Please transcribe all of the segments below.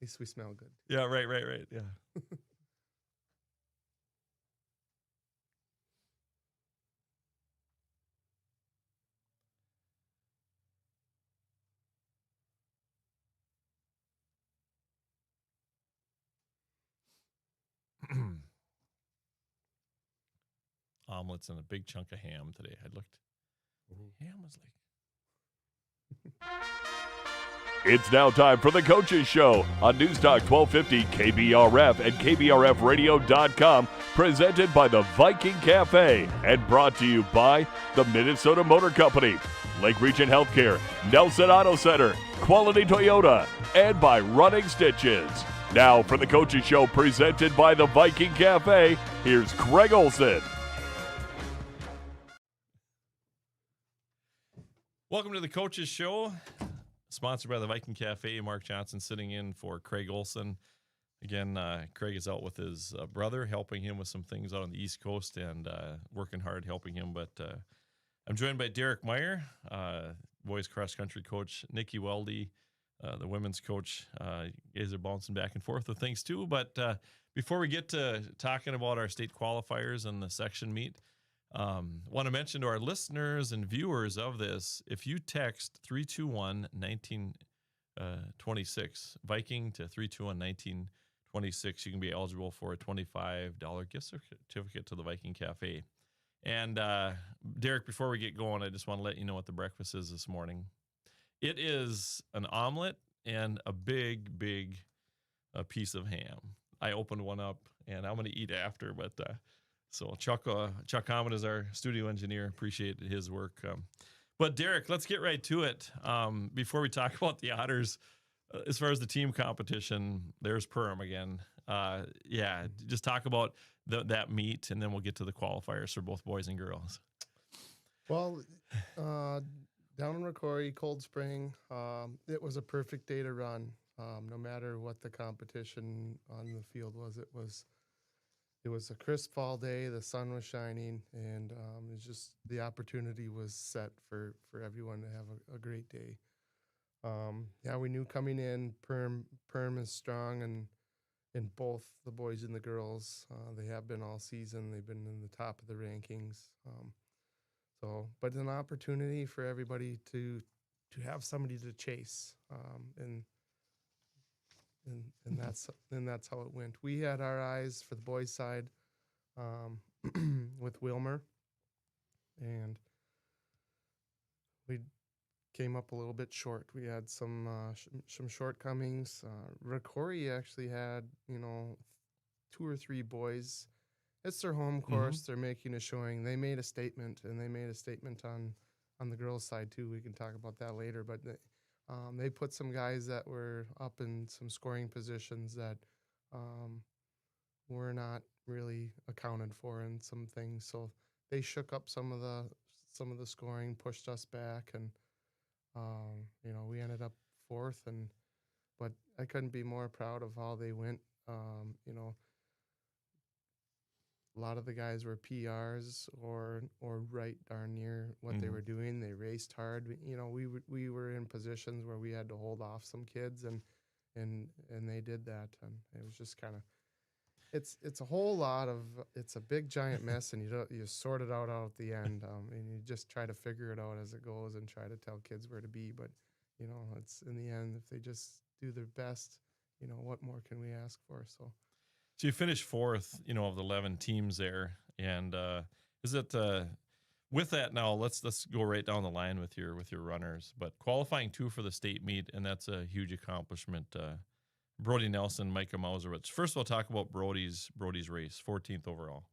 least we smell good. Yeah, right. Yeah. Omelets and a big chunk of ham today. I looked. Ham was like. It's now time for the Coaches Show on News Talk 1250 KBRF and KBRFradio.com, presented by the Viking Cafe and brought to you by the Minnesota Motor Company, Lake Region Healthcare, Nelson Auto Center, Quality Toyota, and by Running Stitches. Now for the Coaches Show presented by the Viking Cafe, here's Craig Olson. Welcome to the Coaches Show, sponsored by the Viking Cafe. Mark Johnson sitting in for Craig Olson. Again, Craig is out with his brother, helping him with some things out on the East Coast and working hard helping him. But I'm joined by Derek Meyer, boys cross-country coach, Nikki Weldy, the women's coach. You guys are bouncing back and forth with things too. But before we get to talking about our state qualifiers and the section meet, want to mention to our listeners and viewers of this, if you text 321-1926 Viking to 321-1926, you can be eligible for a $25 gift certificate to the Viking Cafe. And Derek, before we get going, I just want to let you know what the breakfast is this morning. It is an omelet and a big piece of ham. I opened one up and I'm going to eat after, but so Chuck Hammond is our studio engineer. Appreciate his work. But Derek, let's get right to it. Before we talk about the Otters, as far as the team competition, there's Perm again. Just talk about that meet, and then we'll get to the qualifiers for both boys and girls. Well, down in Rocori, Cold Spring, it was a perfect day to run. No matter what the competition on the field was, it was a crisp fall day. The sun was shining, and it's just the opportunity was set for everyone to have a great day. We knew coming in, Perm is strong, and in both the boys and the girls, they have been all season. They've been in the top of the rankings. But an opportunity for everybody to have somebody to chase, and that's how it went. We had our eyes for the boys' side with Wilmer, and we came up a little bit short. We had some shortcomings. Rocori actually had 2 or 3 boys. It's their home course. They're making a showing. They made a statement, and they made a statement on the girls' side too. We can talk about that later, but they put some guys that were up in some scoring positions that were not really accounted for in some things. So they shook up some of the scoring, pushed us back, and we ended up 4th. But I couldn't be more proud of how they went. A lot of the guys were PRs or right darn near what they were doing. They raced hard. We were in positions where we had to hold off some kids, and they did that. And it was just kind of, it's a whole lot of, it's a big giant mess, and you sort it out at the end, and you just try to figure it out as it goes and try to tell kids where to be. But it's in the end, if they just do their best, what more can we ask for? So you finished 4th, of the 11 teams there, and is it with that now? Let's go right down the line with your runners. But qualifying 2 for the state meet, and that's a huge accomplishment. Brody Nelson, Micah Mausewitz. First of all, talk about Brody's race, 14th overall.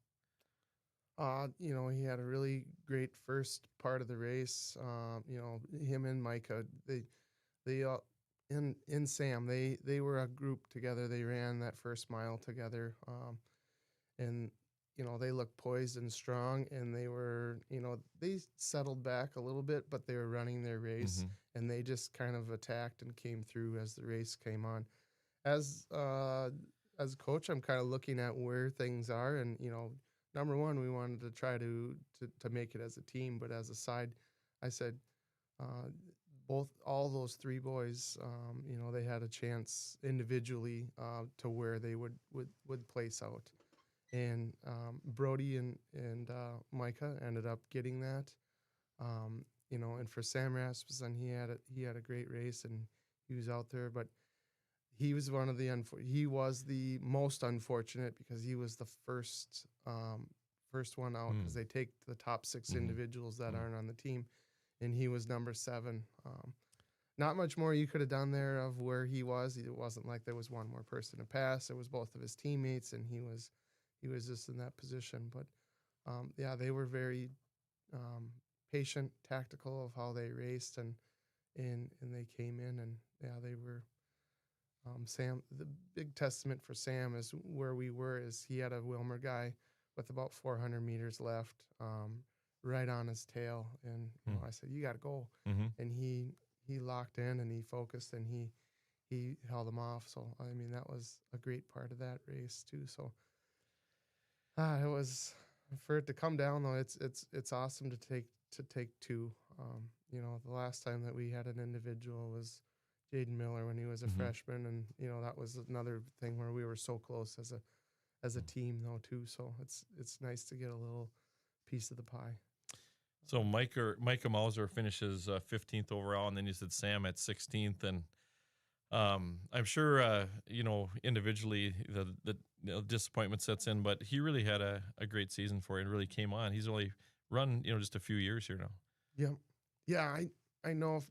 He had a really great first part of the race. Him and Micah, they in Sam, they were a group together. They ran that first mile together, and they looked poised and strong. And they were, they settled back a little bit, but they were running their race, and they just kind of attacked and came through as the race came on. As a coach, I'm kind of looking at where things are, and number one, we wanted to try to make it as a team, but as a side, I said, all those three boys, they had a chance individually to where they would place out. And Brody and Micah ended up getting that. And for Sam Rasmussen, he had a great race and he was out there, but he was he was the most unfortunate because he was the first one out because they take the top 6 individuals that aren't on the team, and he was number 7. Not much more you could have done there of where he was. It wasn't like there was one more person to pass. It was both of his teammates, and he was just in that position. But they were very patient, tactical of how they raced, and they came in, and they were. Sam, the big testament for Sam is where we were is he had a Wilmer guy with about 400 meters left, right on his tail, and I said, "You got to go," and he locked in and he focused and he held him off. So I mean that was a great part of that race too. So it was for it to come down though. It's awesome to take 2. The last time that we had an individual was Jaden Miller when he was a freshman, and that was another thing where we were so close as a team though too. So it's nice to get a little piece of the pie. So Micah Mauser finishes 15th overall, and then you said Sam at 16th, and I'm sure individually the disappointment sets in, but he really had a great season for you and really came on. He's only run just a few years here now. Yeah. I know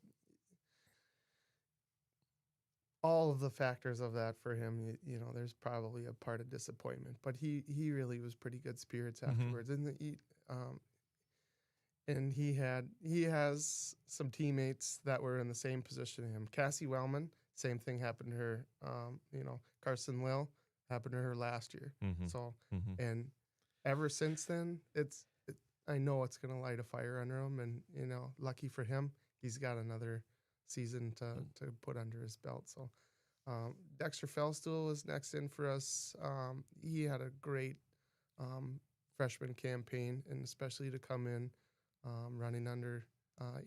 all of the factors of that for him, there's probably a part of disappointment, but he really was pretty good spirits afterwards. And he has some teammates that were in the same position as him. Cassie Wellman, same thing happened to her. Carson Lill happened to her last year. So, and ever since then, I know it's going to light a fire under him, and lucky for him, he's got another season to put under his belt. So Dexter Fellstool was next in for us. He had a great freshman campaign, and especially to come in running under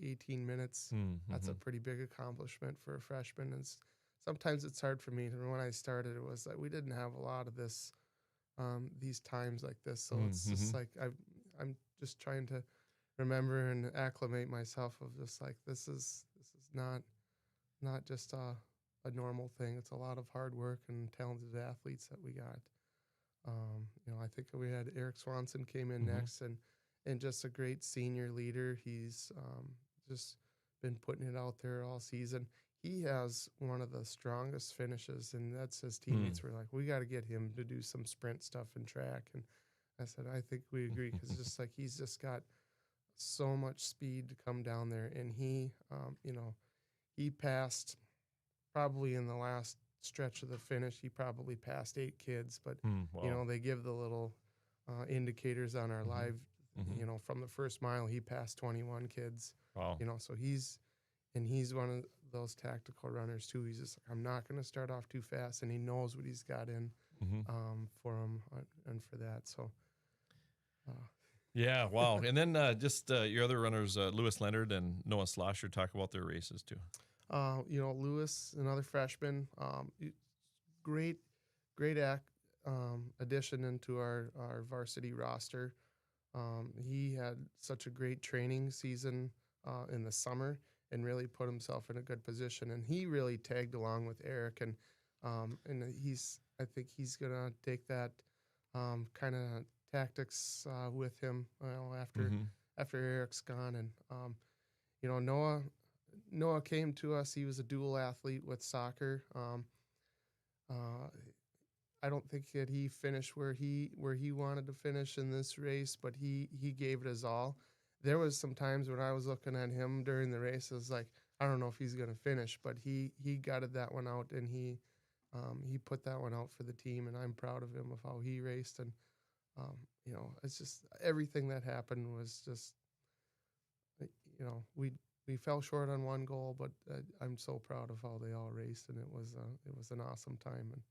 18 minutes. That's a pretty big accomplishment for a freshman. And sometimes it's hard for me. When I started, it was like we didn't have a lot of this these times like this. So it's just like I'm just trying to remember and acclimate myself of just like this is not just a normal thing. It's a lot of hard work and talented athletes that we got. I think we had Eric Swanson came in next, and just a great senior leader. He's just been putting it out there all season. He has one of the strongest finishes, and that's his teammates were like, we got to get him to do some sprint stuff and track. And I said, I think we agree, because just like he's just got so much speed to come down there, and he passed probably in the last stretch of the finish. He probably passed 8 kids, but they give the little indicators on our live. From the first mile, he passed 21 kids. Wow. So he's one of those tactical runners too. He's just like, I'm not going to start off too fast, and he knows what he's got in for him and for that. So. Yeah, wow. And then just your other runners, Lewis Leonard and Noah Slosher, talk about their races too. Lewis, another freshman, great addition into our varsity roster. He had such a great training season in the summer and really put himself in a good position. And he really tagged along with Eric, and I think he's gonna take that kind of tactics with him after Eric's gone. And Noah came to us. He was a dual athlete with soccer. I don't think that he finished where he wanted to finish in this race, but he gave it his all. There was some times when I was looking at him during the race, I was like, I don't know if he's going to finish, but he gutted that one out, and he put that one out for the team, and I'm proud of him of how he raced. And it's just everything that happened was just, we fell short on one goal, but I'm so proud of how they all raced, and it was an awesome time. And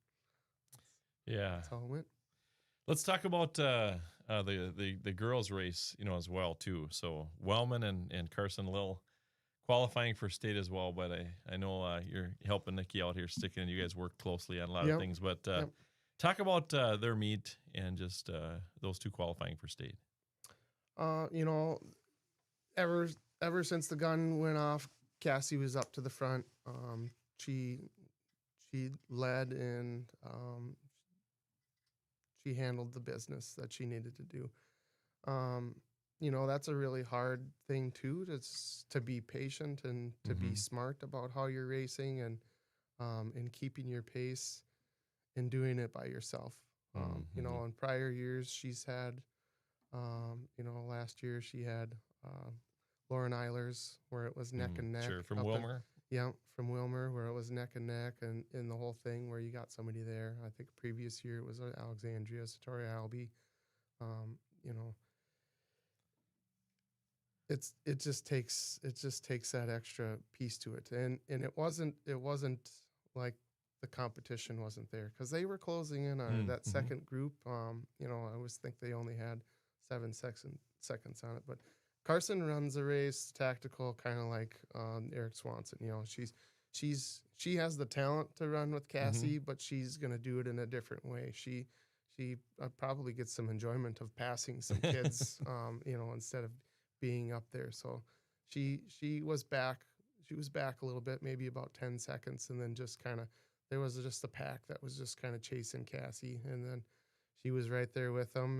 that's how it went. Let's talk about the girls' race, as well too. So Wellman and Carson Lill qualifying for state as well, but I know you're helping Nikki out here, sticking, and you guys work closely on a lot of things. But talk about their meet and just those two qualifying for state. Ever since the gun went off, Cassie was up to the front. She led and she handled the business that she needed to do. That's a really hard thing too, to be patient and to be smart about how you're racing and keeping your pace and doing it by yourself. In prior years, she's had, last year she had Lauren Eilers, where it was neck and neck. Sure, from Wilmer. From Wilmer, where it was neck and neck, and in the whole thing where you got somebody there. I think previous year it was Alexandria, Satori Albee. It just takes that extra piece to it, and it wasn't like the competition wasn't there, because they were closing in on that second group. I always think they only had 7 seconds on it, but Carson runs a race tactical, kind of like Eric Swanson. She has the talent to run with Cassie, but she's gonna do it in a different way. She probably gets some enjoyment of passing some kids, instead of being up there. So she was back. She was back a little bit, maybe about 10 seconds, and then just kind of there was just a pack that was just kind of chasing Cassie, and then she was right there with them,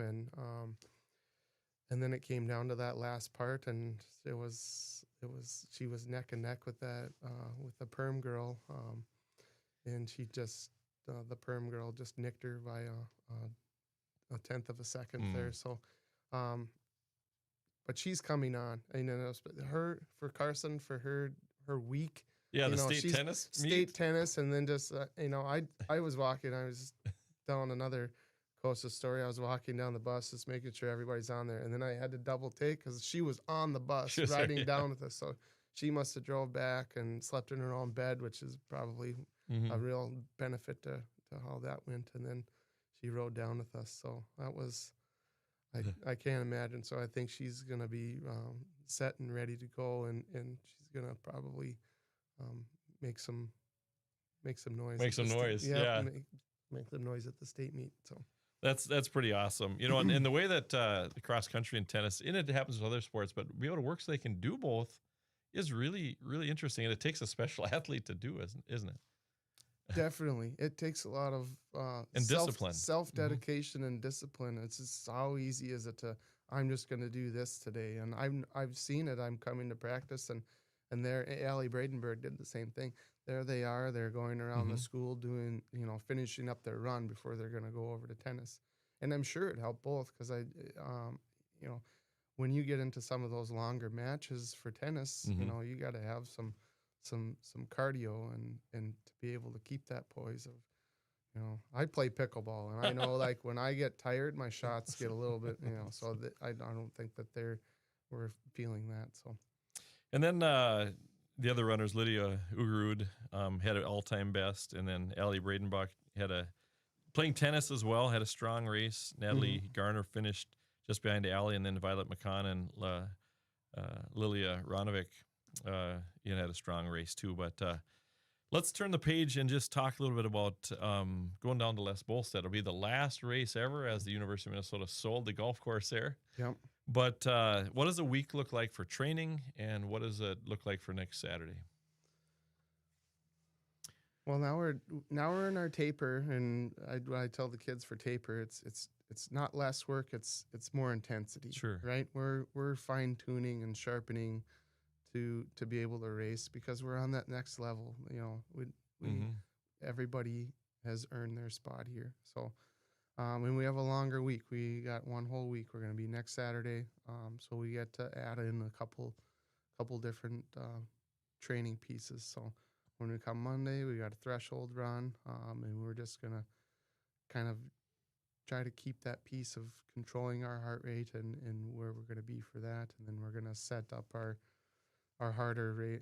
and then it came down to that last part, and she was neck and neck with that with the perm girl, and she just the perm girl just nicked her by a tenth of a second there. So, but she's coming on. Her for Carson for her week. Yeah, the state tennis, and then just I was walking. I was telling another coach's story. I was walking down the bus, just making sure everybody's on there, and then I had to double take because she was on the bus riding down with us. So she must have drove back and slept in her own bed, which is probably a real benefit to how that went. And then she rode down with us. So that was I can't imagine. So I think she's gonna be set and ready to go, and she's gonna probably make some noise. Make some noise. Yeah. Make the noise at the state meet. So that's pretty awesome. And the way that the cross country and tennis, and it happens with other sports, but be able to work so they can do both is really, really interesting. And it takes a special athlete to do, isn't it? Definitely. It takes a lot of and discipline, self-dedication and discipline. It's just how easy is it to, I'm just going to do this today. And I've seen it. I'm coming to practice, and there, Allie Bradenberg did the same thing. There they are. They're going around the school doing, finishing up their run before they're going to go over to tennis. And I'm sure it helped both, because when you get into some of those longer matches for tennis, you got to have some cardio and to be able to keep that poise of, I play pickleball, and I know like when I get tired, my shots get a little bit, so that I don't think that we're feeling that. So. And then the other runners, Lydia Ugerud had an all-time best, and then Allie Bradenbach had playing tennis as well, had a strong race. Natalie Garner finished just behind Allie, and then Violet McCann and Lilia Ronovic had a strong race too. But let's turn the page and just talk a little bit about going down to Les Bolstad. It'll be the last race ever as the University of Minnesota sold the golf course there. Yep. But what does a week look like for training, and what does it look like for next Saturday? Well, now we're in our taper, and I tell the kids for taper, it's not less work, it's more intensity. Sure. Right? We're fine tuning and sharpening to be able to race, because we're on that next level. Everybody has earned their spot here. So. And we have a longer week. We got one whole week. We're going to be next Saturday. So we get to add in a couple different training pieces. So when we come Monday, we got a threshold run, and we're just going to kind of try to keep that piece of controlling our heart rate and where we're going to be for that. And then we're going to set up our harder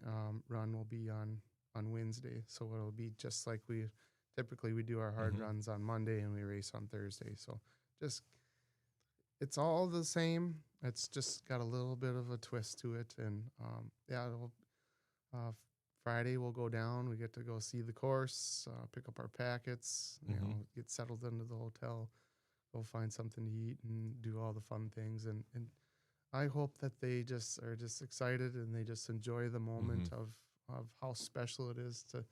run will be on Wednesday. So it'll be just like typically we do our hard runs on Monday and we race on Thursday. So it's all the same. It's just got a little bit of a twist to it. And Friday we'll go down. We get to go see the course, pick up our packets, get settled into the hotel, go find something to eat, and do all the fun things. And I hope that they just are just excited and they just enjoy the moment of how special it is to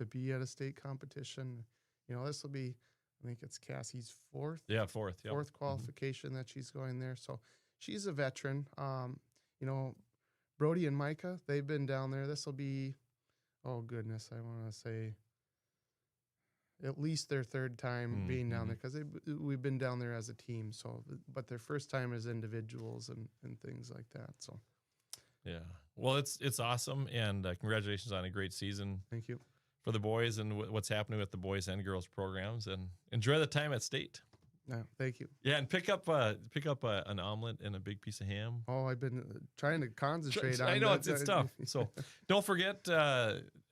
be at a state competition. This will be, I think it's Cassie's fourth. Yeah, fourth. Yep. Fourth qualification that she's going there. So she's a veteran. Brody and Micah, they've been down there. This will be, oh goodness, I want to say at least their third time being down there, because we've been down there as a team. So, but their first time as individuals and things like that. So, yeah. Well, it's awesome, and congratulations on a great season. Thank you for the boys and what's happening with the boys and girls programs, and enjoy the time at state. Yeah, thank you. Yeah, and pick up an omelet and a big piece of ham. Oh, I've been trying to concentrate on. I know it's tough. So don't forget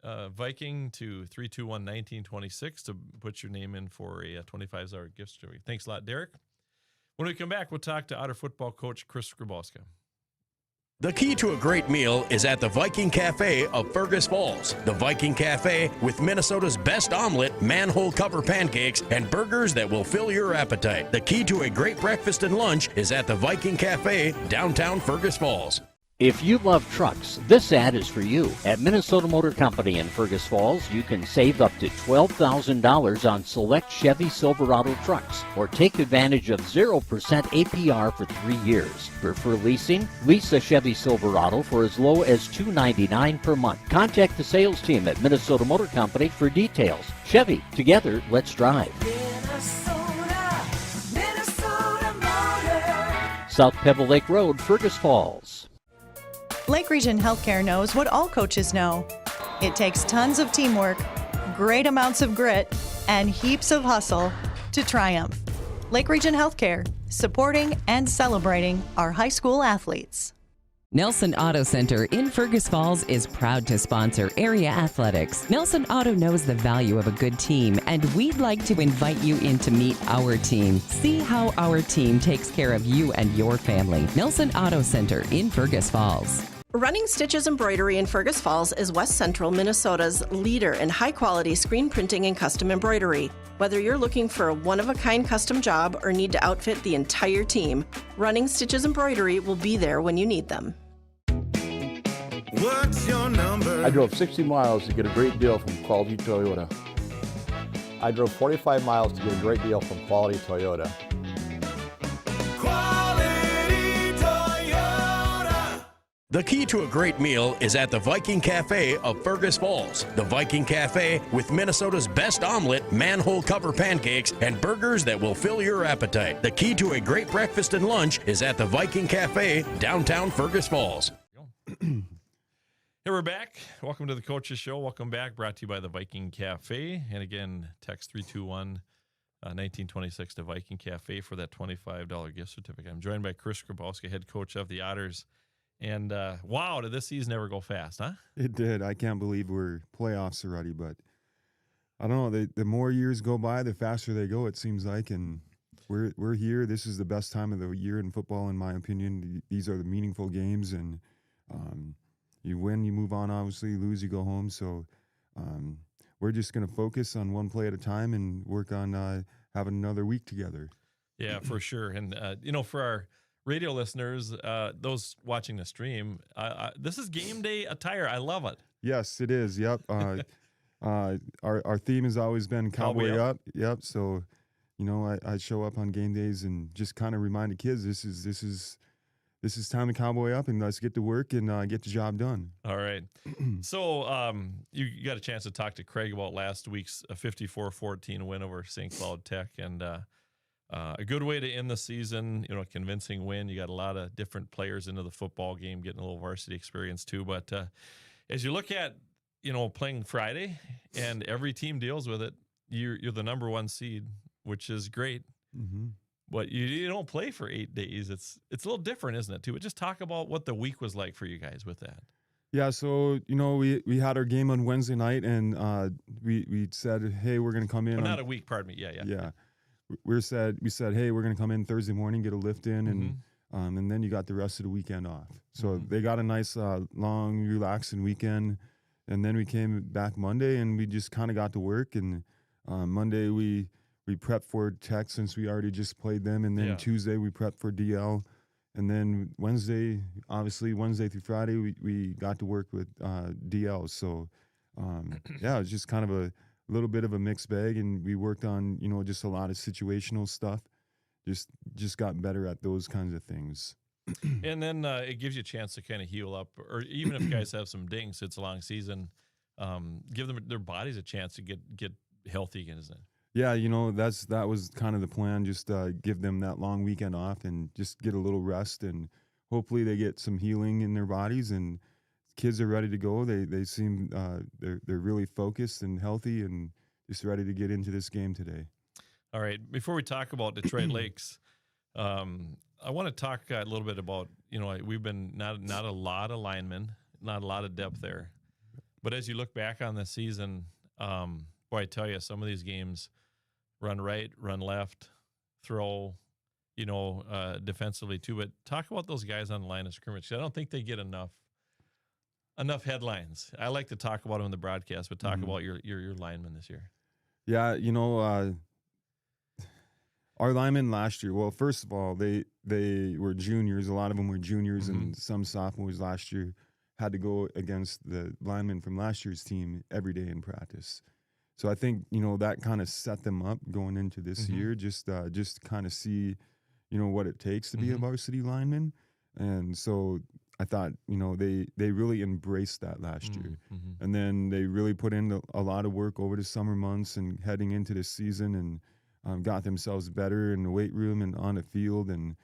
Viking to 321-1926 to put your name in for a $25 gift certificate. Thanks a lot, Derek. When we come back, we'll talk to Otter football coach Chris Grabowska. The key to a great meal is at the Viking Cafe of Fergus Falls. The Viking Cafe, with Minnesota's best omelet, manhole cover pancakes, and burgers that will fill your appetite. The key to a great breakfast and lunch is at the Viking Cafe, downtown Fergus Falls. If you love trucks, this ad is for you. At Minnesota Motor Company in Fergus Falls, you can save up to $12,000 on select Chevy Silverado trucks, or take advantage of 0% APR for 3 years. Prefer leasing? Lease a Chevy Silverado for as low as $299 per month. Contact the sales team at Minnesota Motor Company for details. Chevy, together, let's drive. Minnesota Motor. South Pebble Lake Road, Fergus Falls. Lake Region Healthcare knows what all coaches know. It takes tons of teamwork, great amounts of grit, and heaps of hustle to triumph. Lake Region Healthcare, supporting and celebrating our high school athletes. Nelson Auto Center in Fergus Falls is proud to sponsor area athletics. Nelson Auto knows the value of a good team, and we'd like to invite you in to meet our team. See how our team takes care of you and your family. Nelson Auto Center in Fergus Falls. Running Stitches Embroidery in Fergus Falls is West Central Minnesota's leader in high-quality screen printing and custom embroidery. Whether you're looking for a one-of-a-kind custom job or need to outfit the entire team, Running Stitches Embroidery will be there when you need them. What's your number? I drove 60 miles to get a great deal from Quality Toyota. I drove 45 miles to get a great deal from Quality Toyota. The key to a great meal is at the Viking Cafe of Fergus Falls. The Viking Cafe, with Minnesota's best omelet, manhole cover pancakes, and burgers that will fill your appetite. The key to a great breakfast and lunch is at the Viking Cafe, downtown Fergus Falls. Hey, we're back. Welcome to the Coaches Show. Welcome back. Brought to you by the Viking Cafe. And again, text 321-1926 to Viking Cafe for that $25 gift certificate. I'm joined by Chris Grabowska, head coach of the Otters. And wow, did this season ever go fast, huh? It did. I can't believe we're playoffs already, but I don't know. The more years go by, the faster they go, it seems like. And we're here. This is the best time of the year in football, in my opinion. These are the meaningful games, and you win, you move on, obviously. You lose, you go home. So we're just going to focus on one play at a time and work on having another week together. Yeah, for sure. And, for our radio listeners, those watching the stream, this is game day attire. I love it. Yes, it is. Yep. Our theme has always been Cowboy Up. Yep. So, I show up on game days and just kind of remind the kids this is time to Cowboy Up, and let's get to work and get the job done. All right. So you got a chance to talk to Craig about last week's 54-14 win over St. Cloud Tech, and a good way to end the season, convincing win. You got a lot of different players into the football game, getting a little varsity experience too. But as you look at, playing Friday, and every team deals with it, you're the number one seed, which is great. Mm-hmm. But you don't play for 8 days. It's a little different, isn't it, too? But just talk about what the week was like for you guys with that. Yeah, so, we had our game on Wednesday night, and we said, hey, we're going to come in. Oh, not a week, pardon me. Yeah. Yeah. We said, hey, we're going to come in Thursday morning, get a lift in, and then you got the rest of the weekend off. So they got a nice, long, relaxing weekend. and then we came back Monday, and we just kind of got to work. And Monday we prepped for Tech since we already just played them, and then Tuesday we prepped for DL, and then Wednesday through Friday we got to work with DL. So yeah, it's just kind of a little bit of a mixed bag, and we worked on just a lot of situational stuff. Just got better at those kinds of things. And then it gives you a chance to kind of heal up, or even if guys have some dings, it's a long season. Give them their bodies a chance to get healthy again, isn't it? Yeah, that was kind of the plan. Just give them that long weekend off and just get a little rest, and hopefully they get some healing in their bodies. And kids are ready to go. They seem they're really focused and healthy and just ready to get into this game today. All right. Before we talk about Detroit Lakes, I want to talk a little bit about, we've been not a lot of linemen, not a lot of depth there. But as you look back on this season, boy, I tell you, some of these games run right, run left, throw, defensively too. But talk about those guys on the line of scrimmage. I don't think they get enough headlines. I like to talk about them in the broadcast, but talk about your linemen this year. Yeah, our linemen last year, well, first of all, they were juniors. A lot of them were juniors, and some sophomores last year had to go against the linemen from last year's team every day in practice. So I think, that kind of set them up going into this year, just kind of see, what it takes to be a varsity lineman. And so I thought, they really embraced that last year. And then they really put in a lot of work over the summer months and heading into this season, and got themselves better in the weight room and on the field, and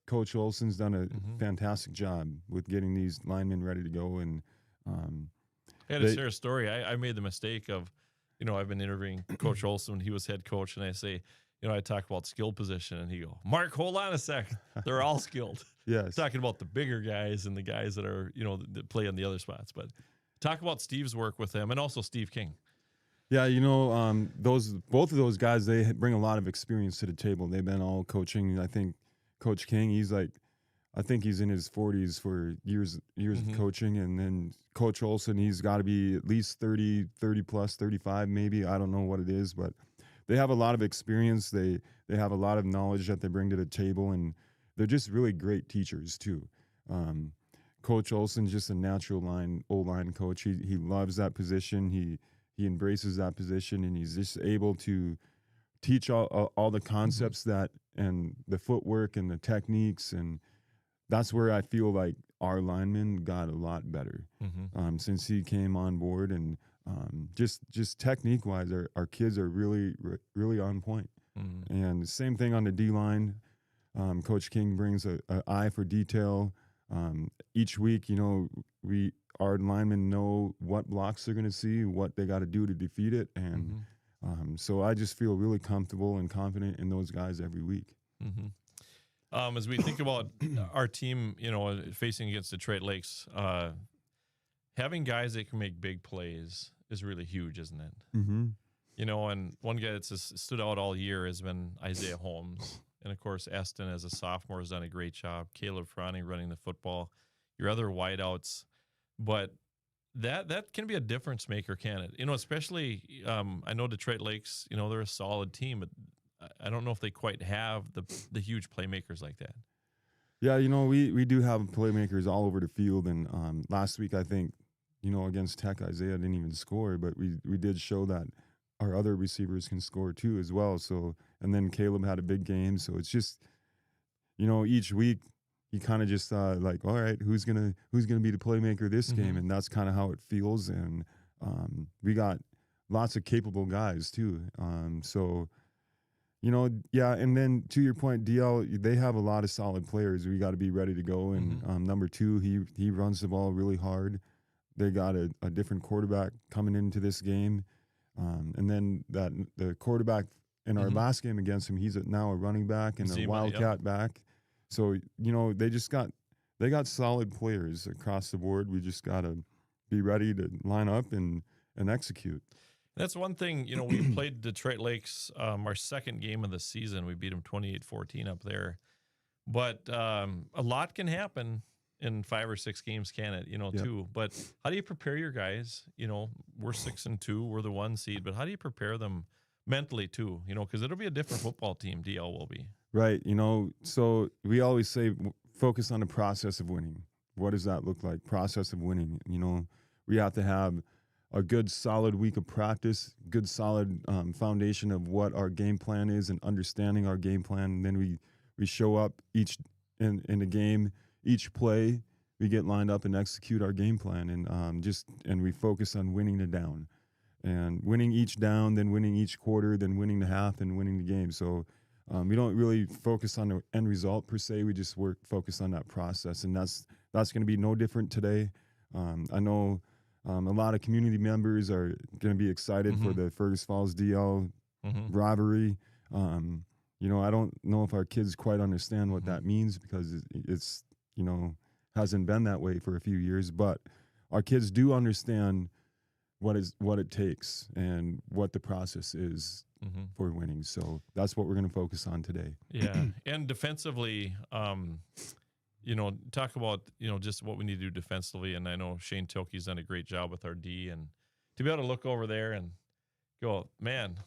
Coach Olson's done a fantastic job with getting these linemen ready to go. And I had to share a story. I made the mistake of, I've been interviewing Coach Olson when he was head coach, and I say, I talk about skill position, and he go, Mark, hold on a sec. They're all skilled. Yes. Talking about the bigger guys and the guys that are, that play on the other spots. But talk about Steve's work with them, and also Steve King. Yeah, both of those guys, they bring a lot of experience to the table. They've been all coaching. I think Coach King, I think he's in his 40s for years of coaching. And then Coach Olson, he's got to be at least 30 plus, 35 maybe. I don't know what it is, but they have a lot of experience. They have a lot of knowledge that they bring to the table, and they're just really great teachers too. Coach Olson's just a natural O-line coach. He loves that position. He embraces that position, and he's just able to teach all the concepts that, and the footwork and the techniques. And that's where I feel like our linemen got a lot better since he came on board. And just technique wise, our kids are really, really on point. And the same thing on the D-line. Coach King brings an eye for detail. Each week, our linemen know what blocks they're going to see, what they got to do to defeat it. And so I just feel really comfortable and confident in those guys every week. As we think about our team, facing against Detroit Lakes, having guys that can make big plays is really huge, isn't it? And one guy that's stood out all year has been Isaiah Holmes. And, of course, Eston, as a sophomore, has done a great job. Caleb Fronning running the football. Your other wideouts. But that can be a difference maker, can it? Especially I know Detroit Lakes, they're a solid team, but I don't know if they quite have the huge playmakers like that. Yeah, we do have playmakers all over the field. And last week, I think, against Tech, Isaiah didn't even score, but we did show that our other receivers can score too as well. So, and then Caleb had a big game. So it's just, each week, you kind of just like, all right, who's gonna be the playmaker this game, and that's kind of how it feels. And we got lots of capable guys too. So, yeah. And then to your point, DL, they have a lot of solid players. We got to be ready to go. And number 2, he runs the ball really hard. They got a different quarterback coming into this game, and then the quarterback in our last game against him, he's now a running back and a wildcat back. So, they got solid players across the board. We just got to be ready to line up and execute. That's one thing, we played Detroit Lakes our second game of the season. We beat them 28-14 up there. But a lot can happen in 5 or 6 games, can it? Yep. Too. But how do you prepare your guys? We're 6-2, we're the 1 seed, but how do you prepare them mentally too? Because it'll be a different football team. DL will be. Right. So we always say focus on the process of winning. What does that look like? Process of winning. We have to have a good, solid week of practice, good, solid foundation of what our game plan is and understanding our game plan. And then we show up in the game, each play, we get lined up and execute our game plan, and we focus on winning the down, and winning each down, then winning each quarter, then winning the half, then winning the game. So we don't really focus on the end result per se. We just focus on that process, and that's going to be no different today. I know a lot of community members are going to be excited for the Fergus Falls DL rivalry. I don't know if our kids quite understand what that means, because it's hasn't been that way for a few years, but our kids do understand what it takes and what the process is for winning. So that's what we're going to focus on today. Yeah. And defensively, talk about, just what we need to do defensively. And I know Shane Tilkey's done a great job with our D, and to be able to look over there and go, man,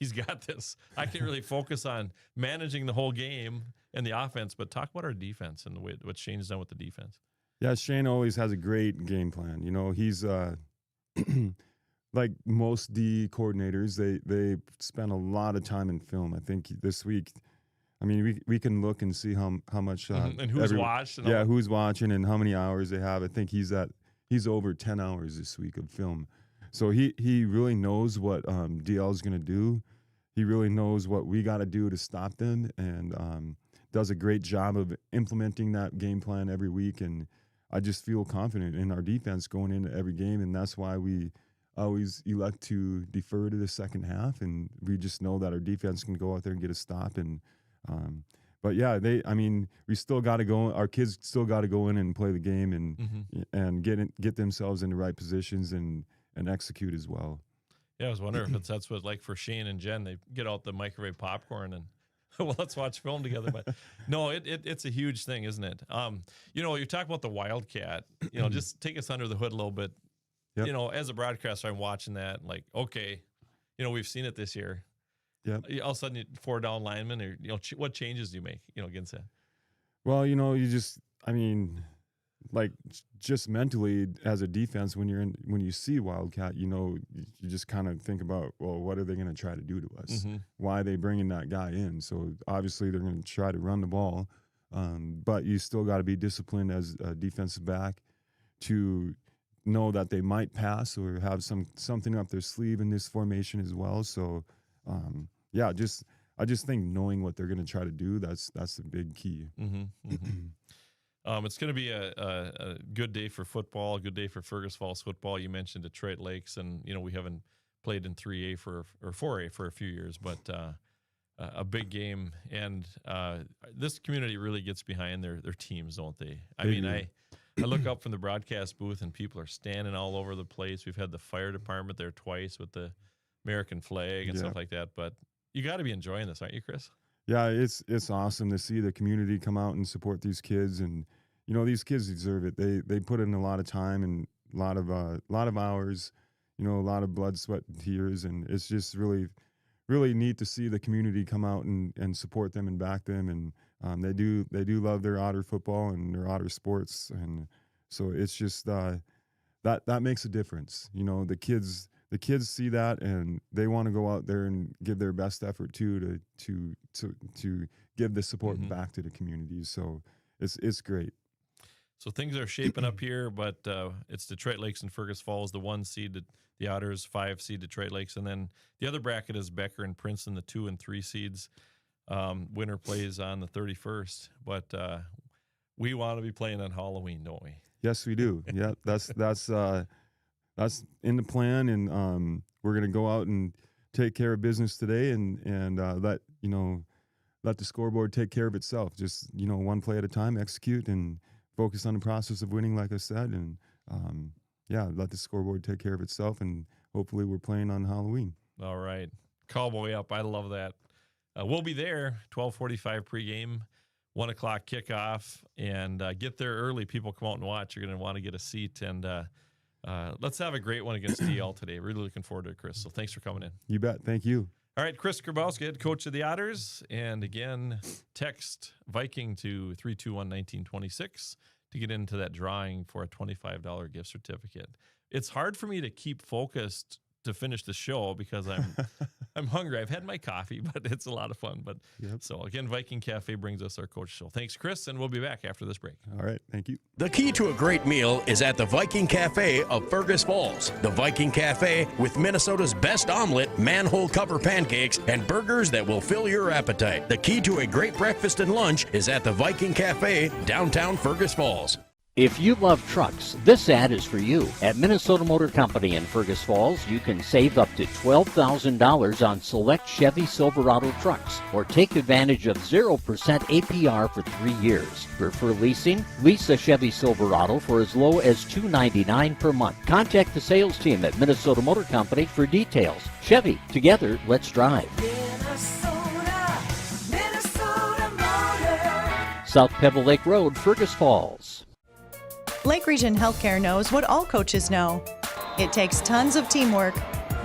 he's got this. I can really focus on managing the whole game and the offense, but talk about our defense and the way what Shane's done with the defense. Yeah, Shane always has a great game plan. He's like most D coordinators, they spend a lot of time in film. I think this week, we can look and see how much and who's watched. Who's watching and how many hours they have. I think he's over 10 hours this week of film. So he really knows what DL is going to do. He really knows what we got to do to stop them, and does a great job of implementing that game plan every week. And I just feel confident in our defense going into every game, and that's why we always elect to defer to the second half, and we just know that our defense can go out there and get a stop. And but yeah, we still got to go. Our kids still got to go in and play the game and get themselves in the right positions and execute as well. Yeah, I was wondering if that's what, like for Shane and Jen, they get out the microwave popcorn and well, let's watch film together. But no, it's a huge thing, isn't it? You talk about the Wildcat, just take us under the hood a little bit. Yep. As a broadcaster, I'm watching that like, okay, we've seen it this year. Yep. All of a sudden, 4 down linemen, or what changes do you make, against that? Well, you just, just mentally as a defense, when you see Wildcat, you just kind of think about, well, what are they going to try to do to us? Why are they bringing that guy in? So obviously they're going to try to run the ball, but you still got to be disciplined as a defensive back to know that they might pass or have something up their sleeve in this formation as well. So I just think knowing what they're going to try to do, that's the big key. It's going to be a good day for football, a good day for Fergus Falls football. You mentioned Detroit Lakes, and we haven't played in 3A or 4A for a few years, but a big game. And this community really gets behind their teams, don't they? I look up from the broadcast booth, and people are standing all over the place. We've had the fire department there twice with the American flag and stuff like that. But you got to be enjoying this, aren't you, Chris? Yeah, it's awesome to see the community come out and support these kids, and these kids deserve it. They put in a lot of time and a lot of hours, a lot of blood, sweat, and tears, and it's just really, really neat to see the community come out and support them and back them, and they do love their otter football and their otter sports, and so it's just that makes a difference. The kids see that, and they want to go out there and give their best effort too to give the support back to the community. So it's great. So things are shaping up here, but it's Detroit Lakes and Fergus Falls, the 1 seed, the Otters, 5 seed Detroit Lakes, and then the other bracket is Becker and Princeton, the 2 and 3 seeds. Winner plays on the 31st, but we want to be playing on Halloween, don't we? Yes, we do. Yeah, that's in the plan, and we're going to go out and take care of business today, and let the scoreboard take care of itself. Just one play at a time, execute, and focus on the process of winning, like I said, and let the scoreboard take care of itself, and hopefully we're playing on Halloween. All right, cowboy up. I love that. We'll be there 12:45 pregame, 1 o'clock kickoff, and get there early. People come out and watch. You're going to want to get a seat, and let's have a great one against DL today. Really looking forward to it, Chris. So thanks for coming in. You bet. Thank you. All right, Chris Grabowski, head coach of the Otters. And again, text Viking to 321-1926 to get into that drawing for a $25 gift certificate. It's hard for me to keep focused to finish the show because I'm hungry. I've had my coffee, but it's a lot of fun. But So again, Viking Cafe brings us our coach show. Thanks, Chris, and we'll be back after this break. All right, thank you. The key to a great meal is at the Viking Cafe of Fergus Falls. The Viking Cafe with Minnesota's best omelet, manhole cover pancakes, and burgers that will fill your appetite. The key to a great breakfast and lunch is at the Viking Cafe, downtown Fergus Falls. If you love trucks, this ad is for you. At Minnesota Motor Company in Fergus Falls, you can save up to $12,000 on select Chevy Silverado trucks or take advantage of 0% APR for 3 years. Prefer leasing? Lease a Chevy Silverado for as low as $299 per month. Contact the sales team at Minnesota Motor Company for details. Chevy, together, let's drive. Minnesota Motor. South Pebble Lake Road, Fergus Falls. Lake Region Healthcare knows what all coaches know. It takes tons of teamwork,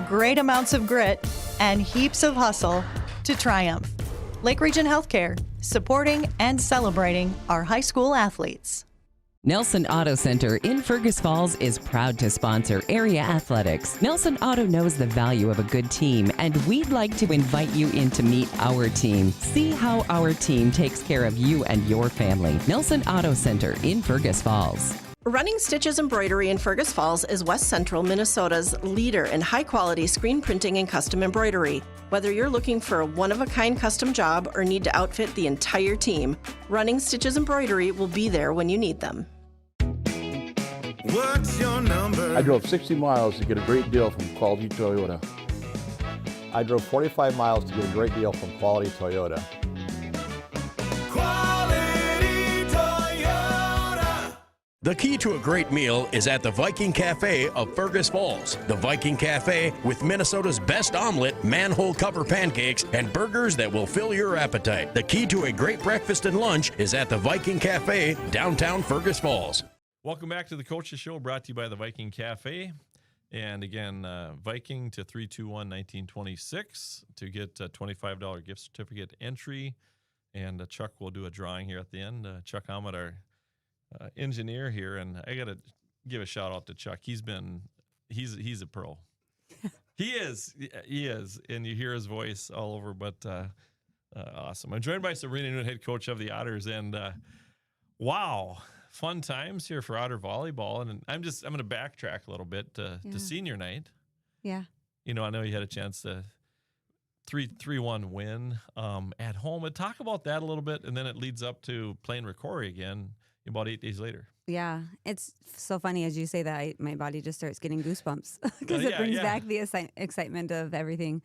great amounts of grit, and heaps of hustle to triumph. Lake Region Healthcare, supporting and celebrating our high school athletes. Nelson Auto Center in Fergus Falls is proud to sponsor area athletics. Nelson Auto knows the value of a good team, and we'd like to invite you in to meet our team. See how our team takes care of you and your family. Nelson Auto Center in Fergus Falls. Running Stitches Embroidery in Fergus Falls is West Central Minnesota's leader in high-quality screen printing and custom embroidery. Whether you're looking for a one-of-a-kind custom job or need to outfit the entire team, Running Stitches Embroidery will be there when you need them. What's your number? I drove 60 miles to get a great deal from Quality Toyota. I drove 45 miles to get a great deal from Quality Toyota. The key to a great meal is at the Viking Cafe of Fergus Falls. The Viking Cafe with Minnesota's best omelet, manhole cover pancakes, and burgers that will fill your appetite. The key to a great breakfast and lunch is at the Viking Cafe, downtown Fergus Falls. Welcome back to the Coaches Show, brought to you by the Viking Cafe. And again, Viking to 321-1926 to get a $25 gift certificate entry. And Chuck will do a drawing here at the end. Chuck Ahmed, our engineer here, and I got to give a shout out to Chuck. He's a pro. He is, and you hear his voice all over. But awesome. I'm joined by Sabrina Newt, head coach of the Otters, and wow. Fun times here for Otter volleyball, and I'm going to backtrack a little bit to senior night. Yeah. You know, I know you had a chance to 3-1 win at home. And talk about that a little bit, and then it leads up to playing Ricori again about 8 days later. Yeah, it's so funny as you say that. My body just starts getting goosebumps because it brings back the excitement of everything.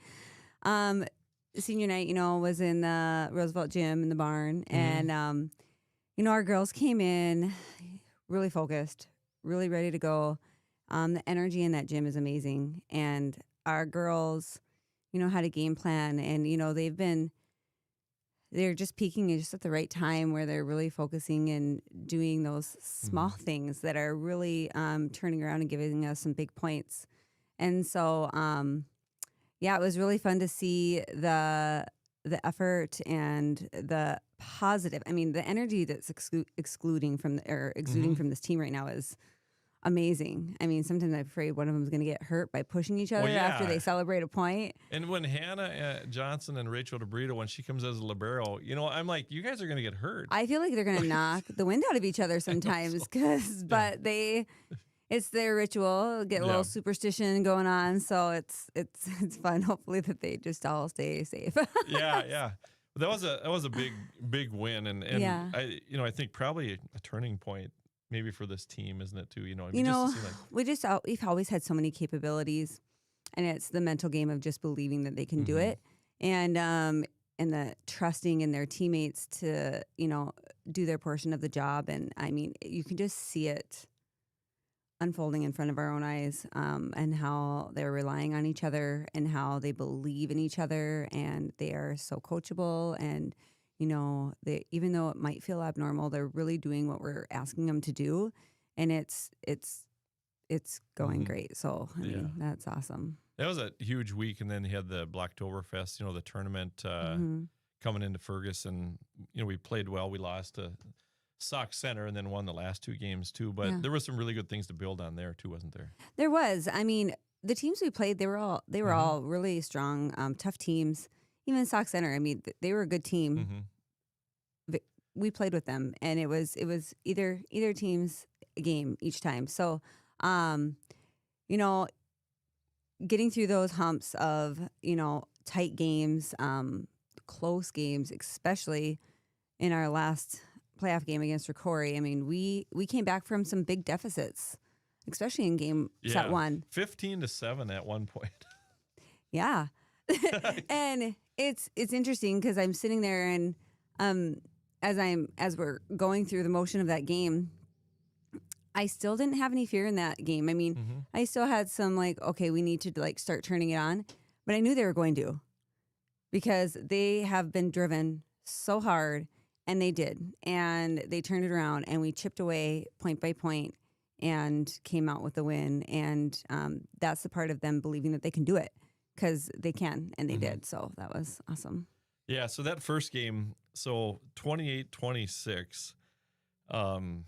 Senior night, was in the Roosevelt Gym in the barn, and our girls came in really focused, really ready to go. The energy in that gym is amazing. And our girls, had a game plan. And, they're just peaking just at the right time where they're really focusing and doing those small things that are really turning around and giving us some big points. And so, it was really fun to see the effort and the positive. I mean, the energy that's exuding from this team right now is amazing. I mean, sometimes I'm afraid one of them is going to get hurt by pushing each other after they celebrate a point. And when Hannah Johnson and Rachel DeBrito, when she comes as a libero, I'm like, you guys are going to get hurt. I feel like they're going to knock the wind out of each other sometimes, but it's their ritual. Get a little superstition going on, so it's fun. Hopefully that they just all stay safe. Yeah. That was a big win, and I think probably a turning point maybe for this team, isn't it too? We've always had so many capabilities, and it's the mental game of just believing that they can do it, and the trusting in their teammates to do their portion of the job. And I mean, you can just see it unfolding in front of our own eyes, and how they're relying on each other and how they believe in each other, and they are so coachable. And even though it might feel abnormal, they're really doing what we're asking them to do, and it's going great. So I mean, that's awesome. That was a huge week, and then you had the Blacktoberfest, the tournament coming into Fergus, and we played well. We lost to Sauk Center and then won the last 2 games too. But there were some really good things to build on there too, wasn't there? There was. I mean, the teams we played, they were all really strong, tough teams. Even Sauk Center, I mean, they were a good team. We played with them, and it was either team's game each time. So, getting through those humps of tight games, close games, especially in our last playoff game against Ricori. I mean, we came back from some big deficits, especially in game set 1. 15-7 at one point. Yeah. And it's interesting because I'm sitting there and as we're going through the motion of that game, I still didn't have any fear in that game. I mean, I still had some okay, we need to start turning it on, but I knew they were going to, because they have been driven so hard, and they did, and they turned it around, and we chipped away point by point and came out with the win. And that's the part of them believing that they can do it, because they can, and they did. So that was awesome. Yeah. So that first game, 28-26, and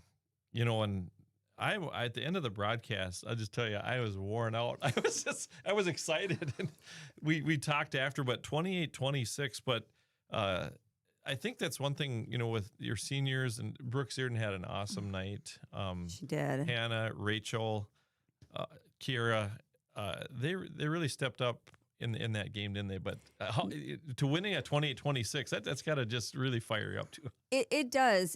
I at the end of the broadcast, I'll just tell you, I was worn out. I was excited, and we talked after, but 28-26. But I think that's one thing, with your seniors, and Brooke Searden had an awesome night. She did. Hannah, Rachel, Kira, they really stepped up in that game, didn't they? But to winning at 28-26, that's got to just really fire you up too. It does.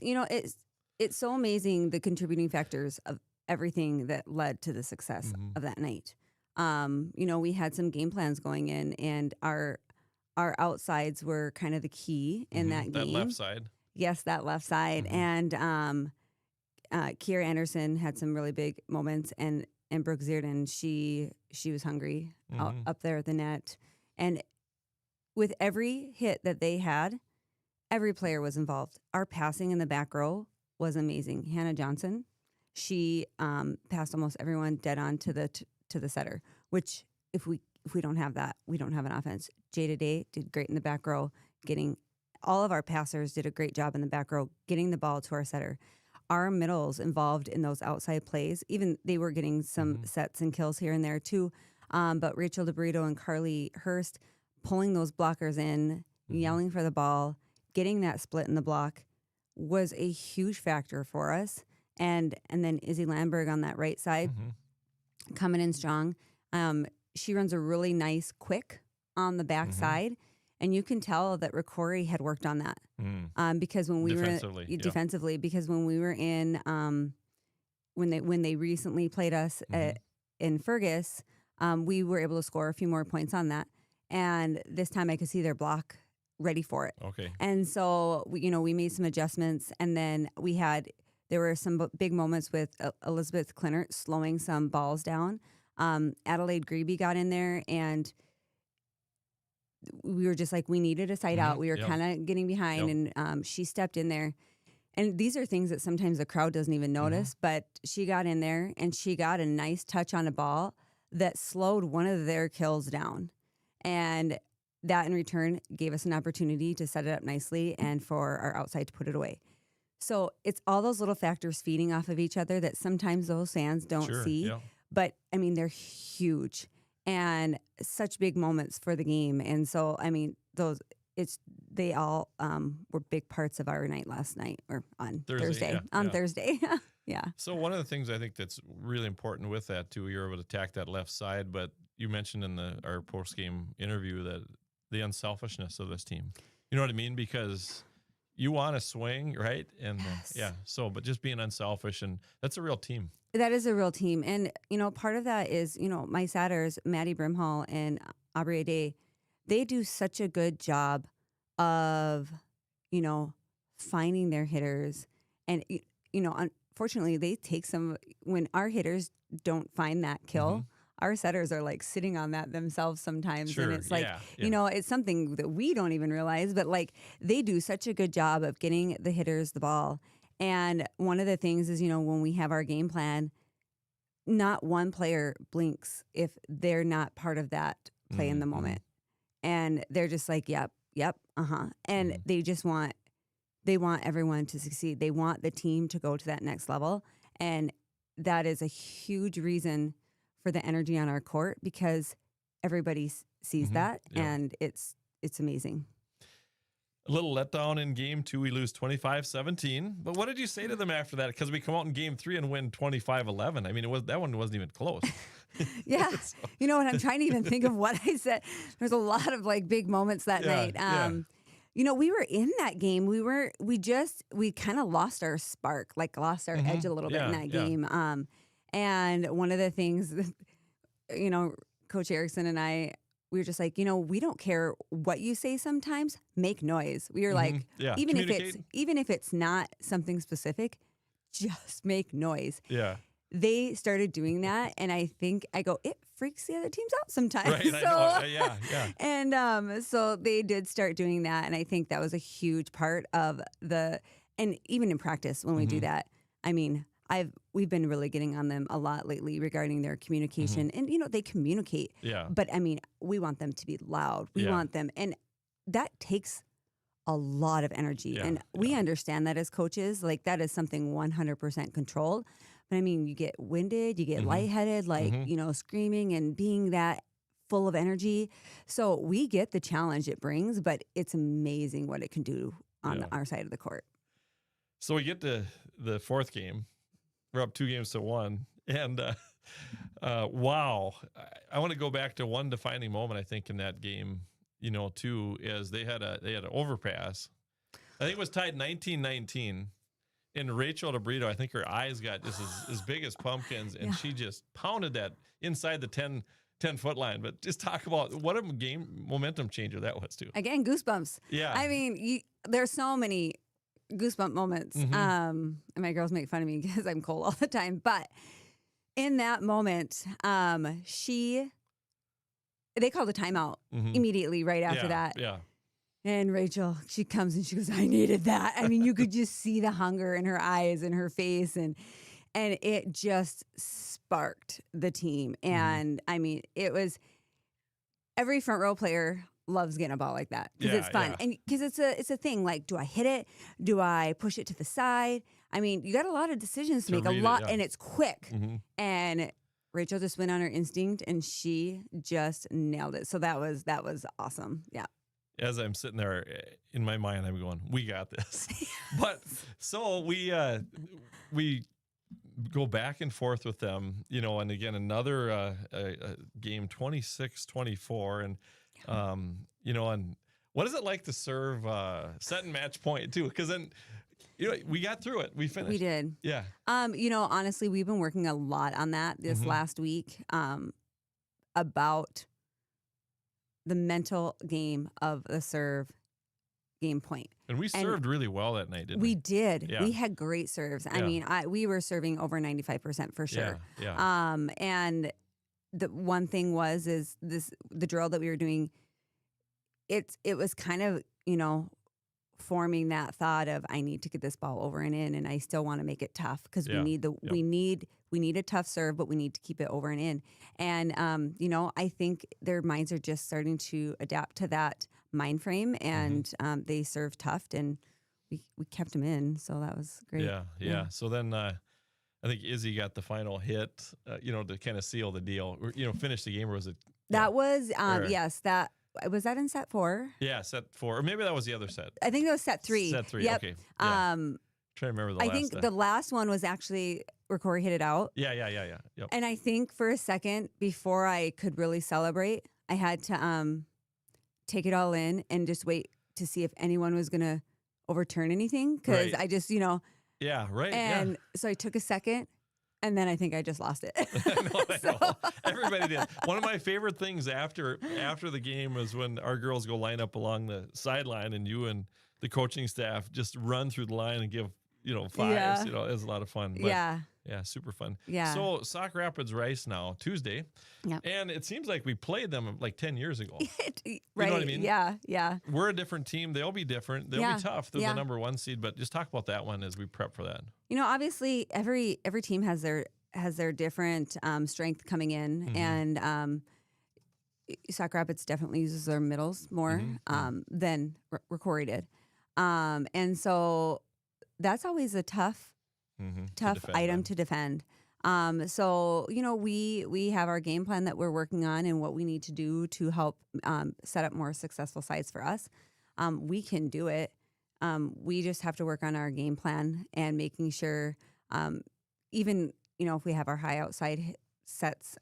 It's so amazing, the contributing factors of everything that led to the success of that night. We had some game plans going in, and our outsides were kind of the key in that game. That left side. Yes, that left side. And Kiera Anderson had some really big moments, and Brooke Searden, she was hungry up there at the net. And with every hit that they had, every player was involved. Our passing in the back row was amazing. Hannah Johnson, she passed almost everyone dead on to the setter, which if we don't have that, we don't have an offense. Jada Day did great in the back row, all of our passers did a great job in the back row, getting the ball to our setter. Our middles involved in those outside plays, even they were getting some sets and kills here and there too. But Rachel DeBrito and Carly Hurst pulling those blockers in, yelling for the ball, getting that split in the block was a huge factor for us. And then Izzy Landberg on that right side, coming in strong. She runs a really nice quick on the back side, and you can tell that Ricori had worked on that because when we defensively, because when we were in when they recently played us in Fergus, we were able to score a few more points on that, and this time I could see their block ready for it. Okay, and so we made some adjustments, and then there were some big moments with Elizabeth Clinert slowing some balls down. Adelaide Grebe got in there, and we were just we needed a side out. We were kind of getting behind, and she stepped in there. And these are things that sometimes the crowd doesn't even notice, but she got in there, and she got a nice touch on a ball that slowed one of their kills down. And that in return gave us an opportunity to set it up nicely and for our outside to put it away. So it's all those little factors feeding off of each other that sometimes those fans don't see. Yeah. But, I mean, they're huge and such big moments for the game. And so, I mean, they all were big parts of our night last night, or on Thursday. Thursday. Yeah. So one of the things I think that's really important with that, too, you're able to attack that left side. But you mentioned in our post-game interview that the unselfishness of this team. You know what I mean? Because you want to swing, right? And but just being unselfish, and that's a real team. That is a real team. And, part of that is, my satyrs, Maddie Brimhall and Aubrey Ade, they do such a good job of, finding their hitters. And, unfortunately, they take when our hitters don't find that kill our setters are like sitting on that themselves sometimes. Sure, And it's like, yeah. you know, it's something that we don't even realize, but like they do such a good job of getting the hitters the ball. And one of the things is, you know, when we have our game plan, not one player blinks if they're not part of that play in the moment. And they're just like, yep, and they just want everyone to succeed. They want the team to go to that next level. And that is a huge reason for the energy on our court, because everybody sees that, and it's amazing. A little letdown in game 2. We lose 25-17. But what did you say to them after that? Because we come out in game 3 and win 25-11. I mean, that one wasn't even close. Yeah. You know what? I'm trying to even think of what I said. There's a lot of like big moments that night. You know, we were in that game. We kind of lost our spark, like lost our edge a little bit in that game. And one of the things, you know, Coach Erickson and I, we were just like, you know, we don't care what you say sometimes, make noise. We were like, even if it's not something specific, just make noise. Yeah. They started doing that, and I think it freaks the other teams out sometimes. Right, so, I know. Yeah. And so they did start doing that, and I think that was a huge part of and even in practice when we do that, I mean, we've been really getting on them a lot lately regarding their communication, and you know, they communicate. Yeah. But I mean, we want them to be loud. We want them, and that takes a lot of energy, and we understand that as coaches, like that is something 100% controlled. But I mean, you get winded, you get lightheaded, like, you know, screaming and being that full of energy. So we get the challenge it brings, but it's amazing what it can do on our side of the court. So we get to the 4th game. We're up 2-1. And wow, I want to go back to one defining moment, I think, in that game, you know, too, is they had an overpass. I think it was tied 19-19. And Rachel DeBrito, I think her eyes got just as big as pumpkins, and she just pounded that inside the 10-foot line. But just talk about what a game momentum changer that was, too. Again, goosebumps. Yeah. I mean, there's so many goosebump moments. And my girls make fun of me because I'm cold all the time. But in that moment, they called a timeout immediately right after that. Yeah. And Rachel, she comes and she goes, I needed that. I mean, you could just see the hunger in her eyes and her face, and it just sparked the team. And I mean, it was every front row player loves getting a ball like that because it's fun. And because it's a thing, like, do I hit it? Do I push it to the side? I mean, you got a lot of decisions to make, and it's quick. And Rachel just went on her instinct, and she just nailed it. So that was awesome. Yeah. As I'm sitting there in my mind, I'm going, we got this. But so we go back and forth with them, you know, and again, another game, 26-24. And, you know, and what is it like to serve set and match point too? Because then, you know, we got through it. We finished. We did. Yeah. You know, honestly, we've been working a lot on that this last week about the mental game of the serve game point. And we served really well that night, didn't we? We did. Yeah. We had great serves. I mean, we were serving over 95% for sure. Yeah. And the one thing was the drill that we were doing, it was kind of, you know, forming that thought of, I need to get this ball over and in, and I still want to make it tough because we need a tough serve, but we need to keep it over and in. And you know, I think their minds are just starting to adapt to that mind frame, and they serve tough, and we kept them in, so that was great. Yeah. So then I think Izzy got the final hit, you know, to kind of seal the deal, or, you know, finish the game. Or was it? That was yes. That was that in set 4. Yeah, set 4, or maybe that was the other set. I think that was set 3. Set 3. Yep. Okay. Yeah. Trying to remember the last. I think the last one was actually where Corey hit it out. Yeah. Yep. And I think for a second before I could really celebrate, I had to take it all in and just wait to see if anyone was going to overturn anything, because I just, you know. Yeah, right. And so I took a second, and then I think I just lost it. I know. Everybody did. One of my favorite things after the game was when our girls go line up along the sideline, and you and the coaching staff just run through the line and give, you know, fives. Yeah. You know, it was a lot of fun. But, yeah. Yeah, super fun. Yeah. So Sauk Rapids Rice now, Tuesday. Yep. And it seems like we played them like 10 years ago. Right. You know what I mean? Yeah. We're a different team. They'll be different. They'll Yeah. be tough. They're Yeah. the number 1 seed, but just talk about that one as we prep for that. You know, obviously every team has their different strength coming in, and Sauk Rapids definitely uses their middles more than Rocori did, and so that's always a tough item to defend. So, you know, we have our game plan that we're working on and what we need to do to help set up more successful sites for us. We can do it. We just have to work on our game plan and making sure, even, you know, if we have our high outside sets,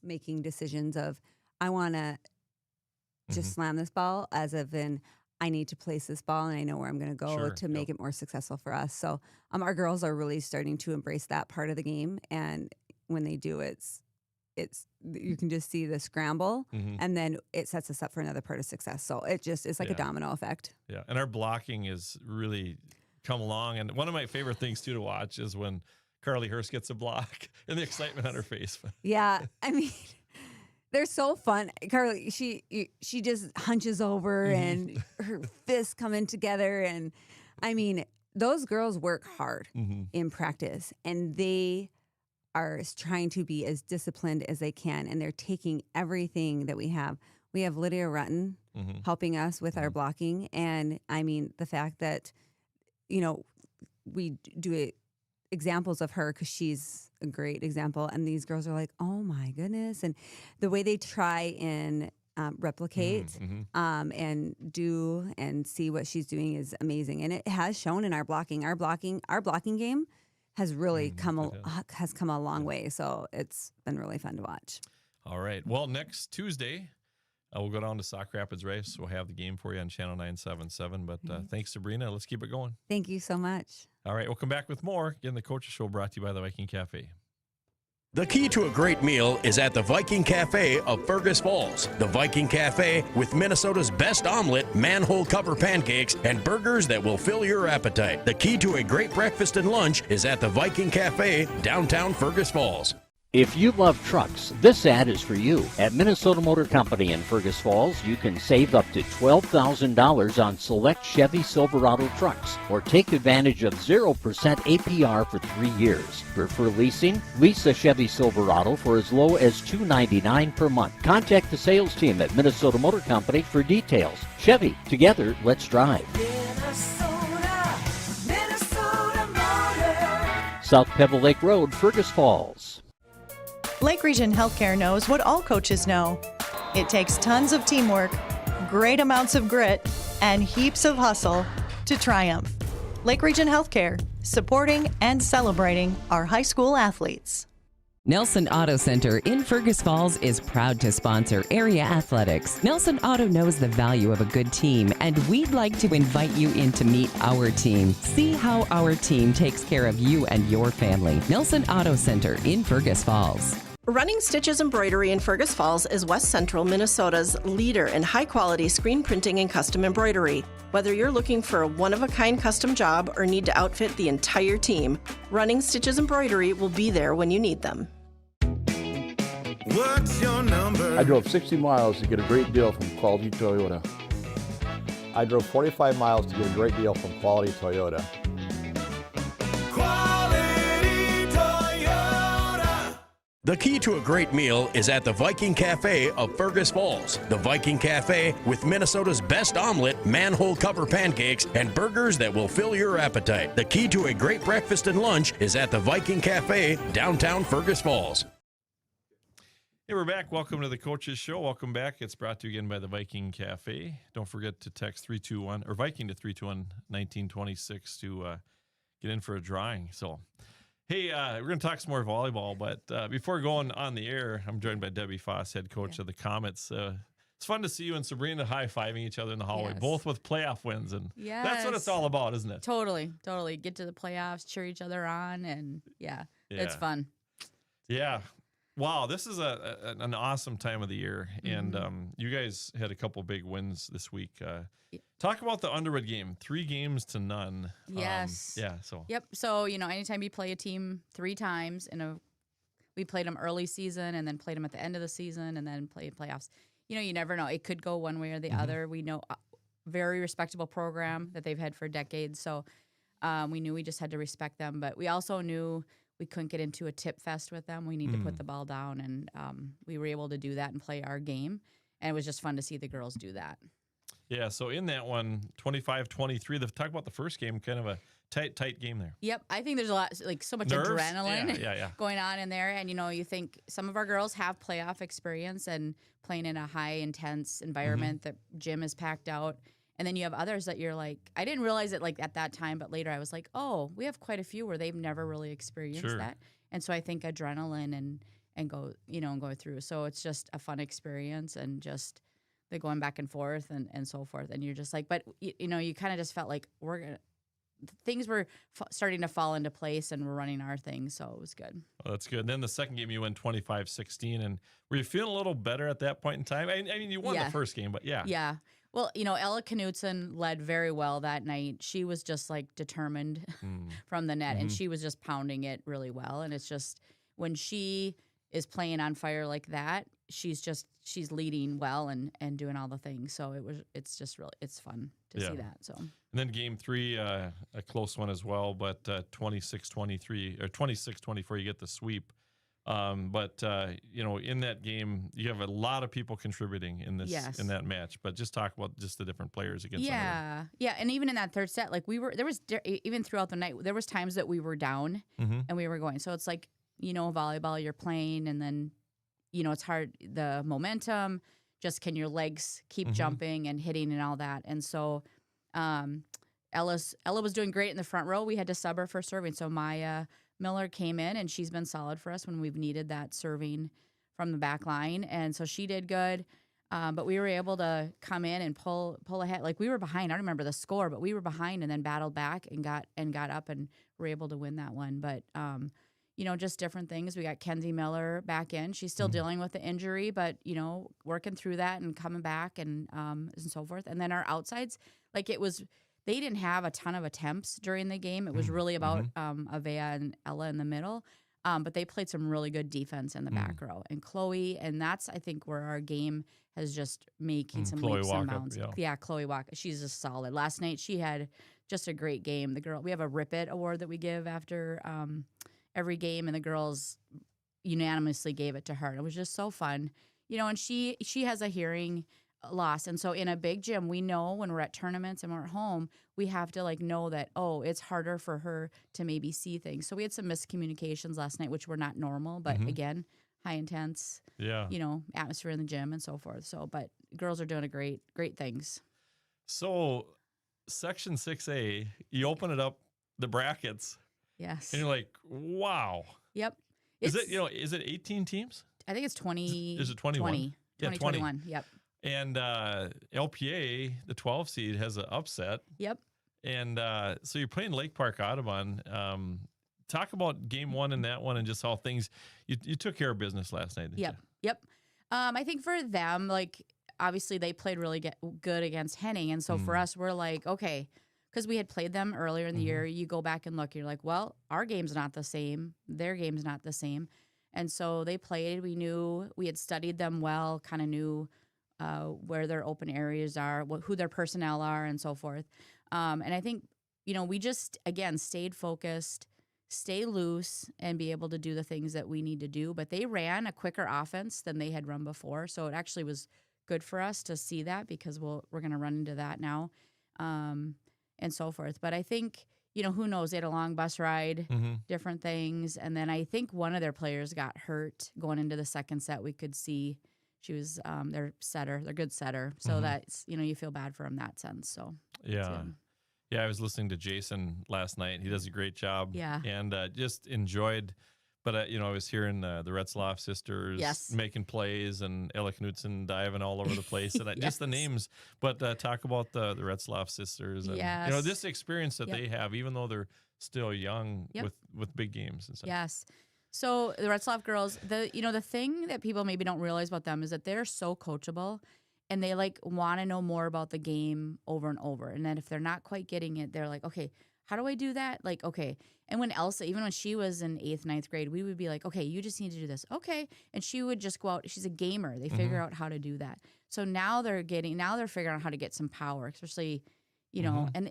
making decisions of, I want to just slam this ball, as of in, I need to place this ball and I know where I'm going to go to make it more successful for us. So our girls are really starting to embrace that part of the game. And when they do, it's you can just see the scramble, and then it sets us up for another part of success. So it's like a domino effect. Yeah. And our blocking is really come along. And one of my favorite things too to watch is when Carly Hurst gets a block and the excitement on her face. Yeah. I mean, they're so fun. Carly, she just hunches over and her fists coming together. And I mean, those girls work hard in practice, and they are trying to be as disciplined as they can. And they're taking everything that we have. We have Lydia Rutten helping us with our blocking. And I mean, the fact that, you know, we do examples of her because she's a great example, and these girls are like, oh my goodness. And the way they try and replicate and do and see what she's doing is amazing, and it has shown in our blocking. Our blocking game has really come a long way, so it's been really fun to watch. All right, well, next Tuesday we'll go down to Sauk Rapids Rice. We'll have the game for you on Channel 977. But thanks, Sabrina. Let's keep it going. Thank you so much. All right, we'll come back with more. Again, the Coaches Show brought to you by the Viking Cafe. The key to a great meal is at the Viking Cafe of Fergus Falls. The Viking Cafe, with Minnesota's best omelet, manhole cover pancakes, and burgers that will fill your appetite. The key to a great breakfast and lunch is at the Viking Cafe, downtown Fergus Falls. If you love trucks, this ad is for you. At Minnesota Motor Company in Fergus Falls, you can save up to $12,000 on select Chevy Silverado trucks, or take advantage of 0% APR for 3 years. Prefer leasing? Lease a Chevy Silverado for as low as $299 per month. Contact the sales team at Minnesota Motor Company for details. Chevy, together, let's drive. Minnesota Motor. South Pebble Lake Road, Fergus Falls. Lake Region Healthcare knows what all coaches know. It takes tons of teamwork, great amounts of grit, and heaps of hustle to triumph. Lake Region Healthcare, supporting and celebrating our high school athletes. Nelson Auto Center in Fergus Falls is proud to sponsor area athletics. Nelson Auto knows the value of a good team, and we'd like to invite you in to meet our team. See how our team takes care of you and your family. Nelson Auto Center in Fergus Falls. Running Stitches Embroidery in Fergus Falls is West Central Minnesota's leader in high-quality screen printing and custom embroidery. Whether you're looking for a one-of-a-kind custom job or need to outfit the entire team, Running Stitches Embroidery will be there when you need them. What's your number? I drove 60 miles to get a great deal from Quality Toyota. I drove 45 miles to get a great deal from Quality Toyota. The key to a great meal is at the Viking Cafe of Fergus Falls. The Viking Cafe, with Minnesota's best omelet, manhole cover pancakes, and burgers that will fill your appetite. The key to a great breakfast and lunch is at the Viking Cafe, downtown Fergus Falls. Hey, we're back. Welcome to the Coaches Show. Welcome back. It's brought to you again by the Viking Cafe. Don't forget to text 321 or Viking to 321-1926 to get in for a drawing. So, hey, we're going to talk some more volleyball, but before going on the air, I'm joined by Debbie Foss, head coach of the Comets. It's fun to see you and Sabrina high-fiving each other in the hallway, both with playoff wins, and that's what it's all about, isn't it? Totally. Get to the playoffs, cheer each other on, and it's fun. Yeah. Wow, this is an awesome time of the year, and you guys had a couple big wins this week. Talk about the Underwood game, 3-0. Yes. So. Yep. So anytime you play a team 3 times we played them early season and then played them at the end of the season and then played playoffs. You never know. It could go one way or the other. We know very respectable program that they've had for decades, so we knew we just had to respect them, but we also knew we couldn't get into a tip fest with them. We need to put the ball down, and we were able to do that and play our game. And it was just fun to see the girls do that. Yeah, so in that one, 25-23, talk about the first game, kind of a tight game there. Yep, I think there's a lot, so much Nerves? adrenaline going on in there. And, you think some of our girls have playoff experience and playing in a high, intense environment. The gym is packed out. And then you have others that you're like, I didn't realize it like at that time, but later I was like, oh, we have quite a few where they've never really experienced that. And so I think adrenaline and go through. So it's just a fun experience and just the going back and forth and so forth. And you're just like, but you kind of just felt like things were starting to fall into place and we're running our thing. So it was good. Well, that's good. And then the second game you win 25-16. And were you feeling a little better at that point in time? I mean, you won the first game, but yeah. Yeah. Well, Ella Knutson led very well that night. She was just like determined from the net, and she was just pounding it really well. And it's just when she is playing on fire like that, she's leading well and doing all the things. So it's fun to see that. So. And then game 3, a close one as well, but 26-23 or 26-24, you get the sweep. But in that game, you have a lot of people contributing in that match. But just talk about just the different players against. Yeah, and even in that third set, like even throughout the night, there was times that we were down and we were going. So it's like volleyball, you're playing, and then it's hard, the momentum. Just can your legs keep jumping and hitting and all that? And so, Ella was doing great in the front row. We had to sub her for serving. So Maya Miller came in, and she's been solid for us when we've needed that serving from the back line. And so she did good. But we were able to come in and pull ahead. Like we were behind. I don't remember the score, but we were behind and then battled back and got up and were able to win that one. But, just different things. We got Kenzie Miller back in. She's still dealing with the injury, but, working through that and coming back and so forth. And then our outsides, they didn't have a ton of attempts during the game. It was really about Avea and Ella in the middle. But they played some really good defense in the back row. And Chloe, and that's, I think, where our game has just making some Chloe leaps Walker, and bounds. yeah. Chloe Walker. She's just solid. Last night, she had just a great game. We have a Rip It award that we give after every game, and the girls unanimously gave it to her. It was just so fun. And she has a hearing loss. And so in a big gym, we know when we're at tournaments and we're at home, we have to know that, it's harder for her to maybe see things. So we had some miscommunications last night, which were not normal, but again, high intense, atmosphere in the gym and so forth. So, but girls are doing a great things. So section 6A, you open it up, the brackets. Yes. And you're like, wow. Yep. Is it 18 teams? I think it's 20. Is it 21? 20. Yeah, 21. Yep. And LPA, the 12 seed, has an upset. Yep. And so you're playing Lake Park Audubon. Talk about game 1 and that one and just how things, you took care of business last night. Didn't you? Yep. I think for them, obviously they played really good against Henning. And so for us, we're like, okay, because we had played them earlier in the year, you go back and look, you're like, well, our game's not the same. Their game's not the same. And so they played. We knew, we had studied them well, kind of knew where their open areas are, who their personnel are, and so forth. And I think, we just, again, stayed focused, stay loose, and be able to do the things that we need to do. But they ran a quicker offense than they had run before. So it actually was good for us to see that because we're going to run into that now and so forth. But I think, who knows? They had a long bus ride, different things. And then I think one of their players got hurt going into the second set. We could see she was their good setter. So that's, you feel bad for them in that sense. So yeah. Yeah, I was listening to Jason last night. He does a great job. Yeah. And just enjoyed, but, I was hearing the Retzloff sisters making plays and Ella Knutson diving all over the place. And just the names, but talk about the Retzloff sisters. And, this experience that they have, even though they're still young with big games and stuff. Yes. So the Retzlaff girls, the thing that people maybe don't realize about them is that they're so coachable, and they like want to know more about the game over and over. And then if they're not quite getting it, they're like, okay, how do I do that? Like, okay. And when Elsa, even when she was in 8th, 9th grade, we would be like, okay, you just need to do this. Okay. And she would just go out. She's a gamer. They figure out how to do that. So now they're figuring out how to get some power, especially, and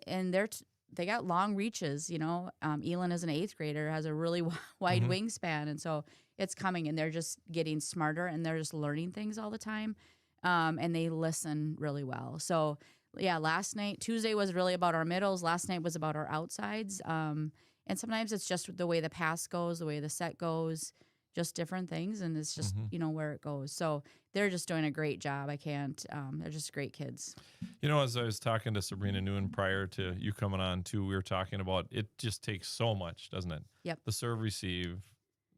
they got long reaches, Elin is an 8th grader, has a really wide wingspan. And so it's coming, and they're just getting smarter, and they're just learning things all the time. And they listen really well. So yeah, Tuesday was really about our middles. Last night was about our outsides. And sometimes it's just the way the pass goes, the way the set goes, just different things. And it's just, where it goes. So they're just doing a great job. They're just great kids. As I was talking to Sabrina Nguyen prior to you coming on too, we were talking about it just takes so much, doesn't it? Yep. The serve receive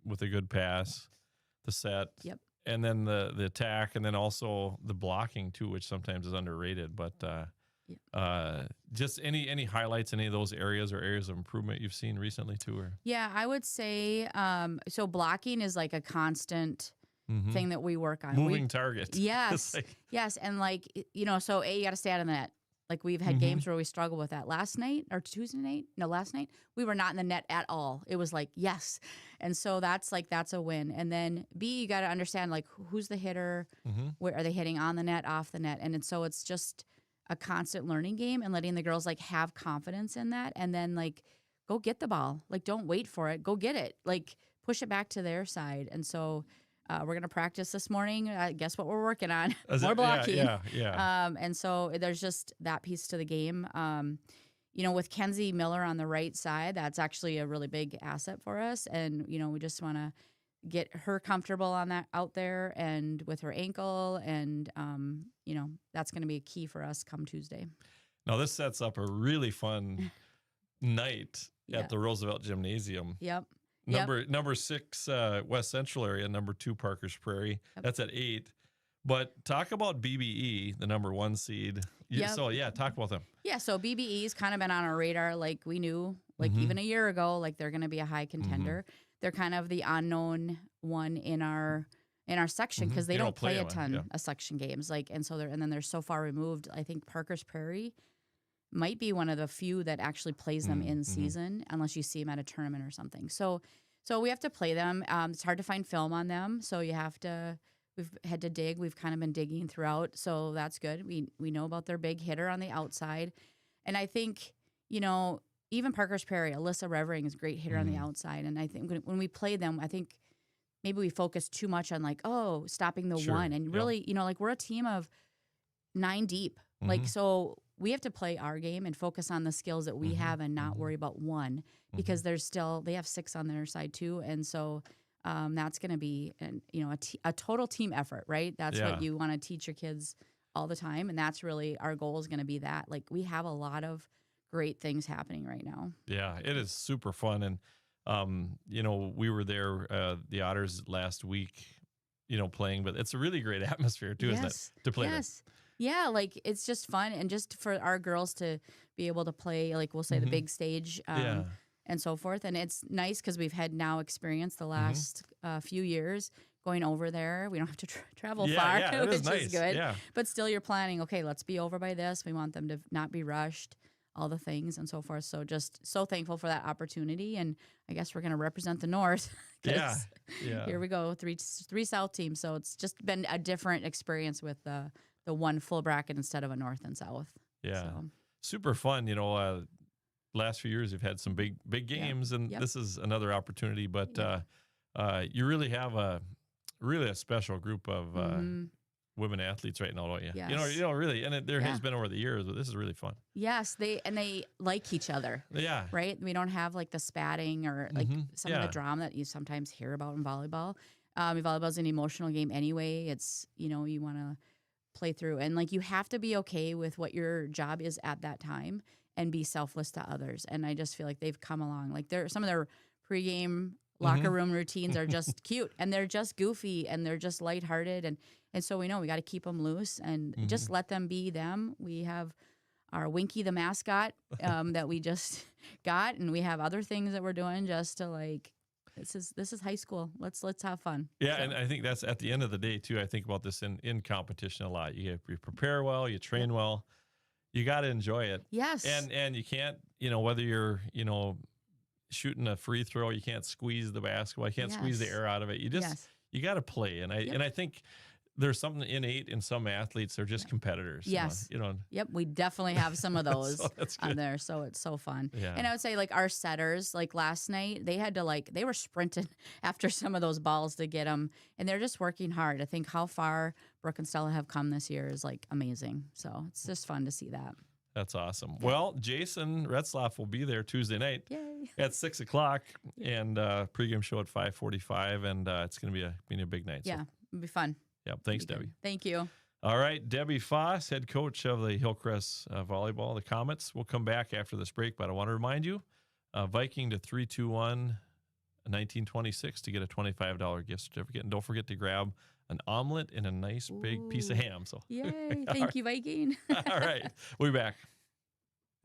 with a good pass, the set. Yep. And then the attack, and then also the blocking too, which sometimes is underrated. But just any highlights, any of those areas or areas of improvement you've seen recently too? Or yeah, I would say so. Blocking is like a constant thing that we work on. Moving target. Yes, yes, and you got to stay out of the net. Like we've had games where we struggle with that. Last night we were not in the net at all. It was like, yes. And so that's a win. And then B, you got to understand who's the hitter, where are they hitting, on the net, off the net. And so it's just a constant learning game, and letting the girls have confidence in that. And then go get the ball. Don't wait for it. Go get it. Push it back to their side. And so we're going to practice this morning. Guess what we're working on? More blocking. Yeah. And so there's just that piece to the game. With Kenzie Miller on the right side, that's actually a really big asset for us. And, we just want to get her comfortable on that out there and with her ankle. And, that's going to be a key for us come Tuesday. Now, this sets up a really fun night at the Roosevelt Gymnasium. Yep. Number 6, West Central area. Number 2, Parker's Prairie. Yep. That's at 8. But talk about BBE, the number 1 seed. Yep. So talk about them. Yeah. So BBE's kind of been on our radar. We knew, even a year ago, they're going to be a high contender. They're kind of the unknown one in our section because they don't play a ton of section games. And then they're so far removed. I think Parker's Prairie might be one of the few that actually plays them in season, unless you see them at a tournament or something. So we have to play them. It's hard to find film on them, so we've had to dig. We've kind of been digging throughout, so that's good. We know about their big hitter on the outside, and I think even Parker's Prairie, Alyssa Revering is a great hitter on the outside, and I think when we play them, I think maybe we focus too much on stopping the one, and really we're a team of 9 deep, so. We have to play our game and focus on the skills that we have and not worry about one, because they have 6 on their side too. And so that's going to be a total team effort, right? That's what you want to teach your kids all the time. And that's really our goal is going to be that. We have a lot of great things happening right now. Yeah, it is super fun. And, we were there, the Otters last week, playing, but it's a really great atmosphere too, isn't it? To play there. Yeah, it's just fun, and just for our girls to be able to play, we'll say the big stage and so forth. And it's nice because we've had now experience the last few years going over there. We don't have to travel far, which is good. Yeah. But still, you're planning, okay, let's be over by this. We want them to not be rushed, all the things and so forth. So just so thankful for that opportunity. And I guess we're going to represent the North. Yeah. Here we go, three South teams. So it's just been a different experience with the one full bracket instead of a North and South. Yeah. So. Super fun. Last few years you've had some big games, and this is another opportunity, but you really have a special group of women athletes right now, don't you? Yes. Really, and there has been over the years, but this is really fun. Yes, they like each other. Yeah. Right? We don't have the spatting or some of the drama that you sometimes hear about in volleyball. Volleyball is an emotional game anyway. It's, you want to play through, and you have to be okay with what your job is at that time and be selfless to others. And I just feel like they've come along. Some of their pregame locker room routines are just cute, and they're just goofy, and they're just lighthearted. And so we know we got to keep them loose and just let them be them. We have our Winky the mascot that we just got, and we have other things that we're doing just to This is high school. Let's have fun. Yeah, and I think that's at the end of the day too. I think about this in competition a lot. You prepare well, you train well, you got to enjoy it. Yes. And you can't, whether you're, shooting a free throw, you can't squeeze the basketball, you can't squeeze the air out of it. You just you got to play. And I think there's something innate in some athletes. They're just competitors. Yes. Yep. We definitely have some of those So that's good. on there. So it's so fun. Yeah. And I would say like our setters, like last night, they had to they were sprinting after some of those balls to get them. And they're just working hard. I think how far Brooke and Stella have come this year is like amazing. So it's just fun to see that. That's awesome. Well, Jason Retzlaff will be there Tuesday night at 6 o'clock and pregame show at 5:45. And it's going to be a big night. Yeah. It'll be fun. Yep. Thanks, Debbie. Thank you. All right. Debbie Foss, head coach of the Hillcrest volleyball, the Comets. We'll come back after this break, but I want to remind you, Viking to 321-1926 to get a $25 gift certificate. And don't forget to grab an omelet and a nice big piece of ham. So, yay. Thank you, Viking. All right. We'll be back.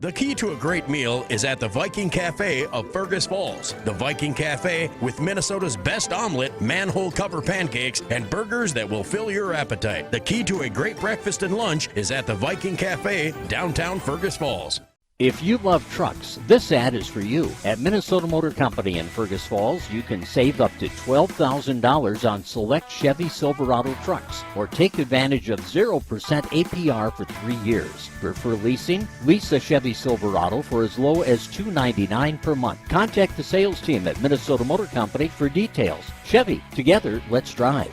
The key to a great meal is at the Viking Cafe of Fergus Falls. The Viking Cafe with Minnesota's best omelet, manhole cover pancakes, and burgers that will fill your appetite. The key to a great breakfast and lunch is at the Viking Cafe, downtown Fergus Falls. If you love trucks, this ad is for you. At Minnesota Motor Company in Fergus Falls, you can save up to $12,000 on select Chevy Silverado trucks or take advantage of 0% APR for 3 years. Prefer leasing? Lease a Chevy Silverado for as low as $299 per month. Contact the sales team at Minnesota Motor Company for details. Chevy, together, let's drive.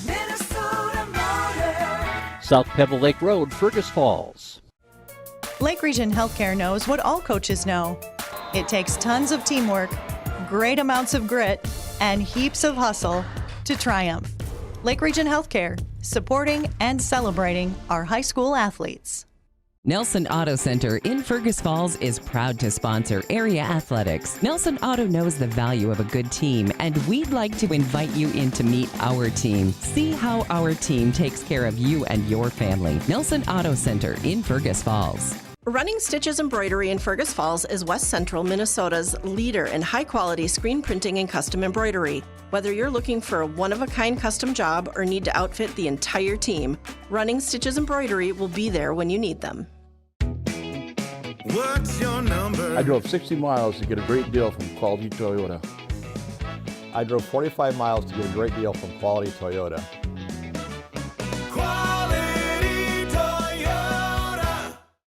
Minnesota Motor. South Pebble Lake Road, Fergus Falls. Lake Region Healthcare knows what all coaches know. It takes tons of teamwork, great amounts of grit, and heaps of hustle to triumph. Lake Region Healthcare, supporting and celebrating our high school athletes. Nelson Auto Center in Fergus Falls is proud to sponsor area athletics. Nelson Auto knows the value of a good team, and we'd like to invite you in to meet our team. See how our team takes care of you and your family. Nelson Auto Center in Fergus Falls. Running Stitches Embroidery in Fergus Falls is West Central Minnesota's leader in high-quality screen printing and custom embroidery. Whether you're looking for a one-of-a-kind custom job or need to outfit the entire team, Running Stitches Embroidery will be there when you need them. What's your number? I drove 60 miles to get a great deal from Quality Toyota. I drove 45 miles to get a great deal from Quality Toyota.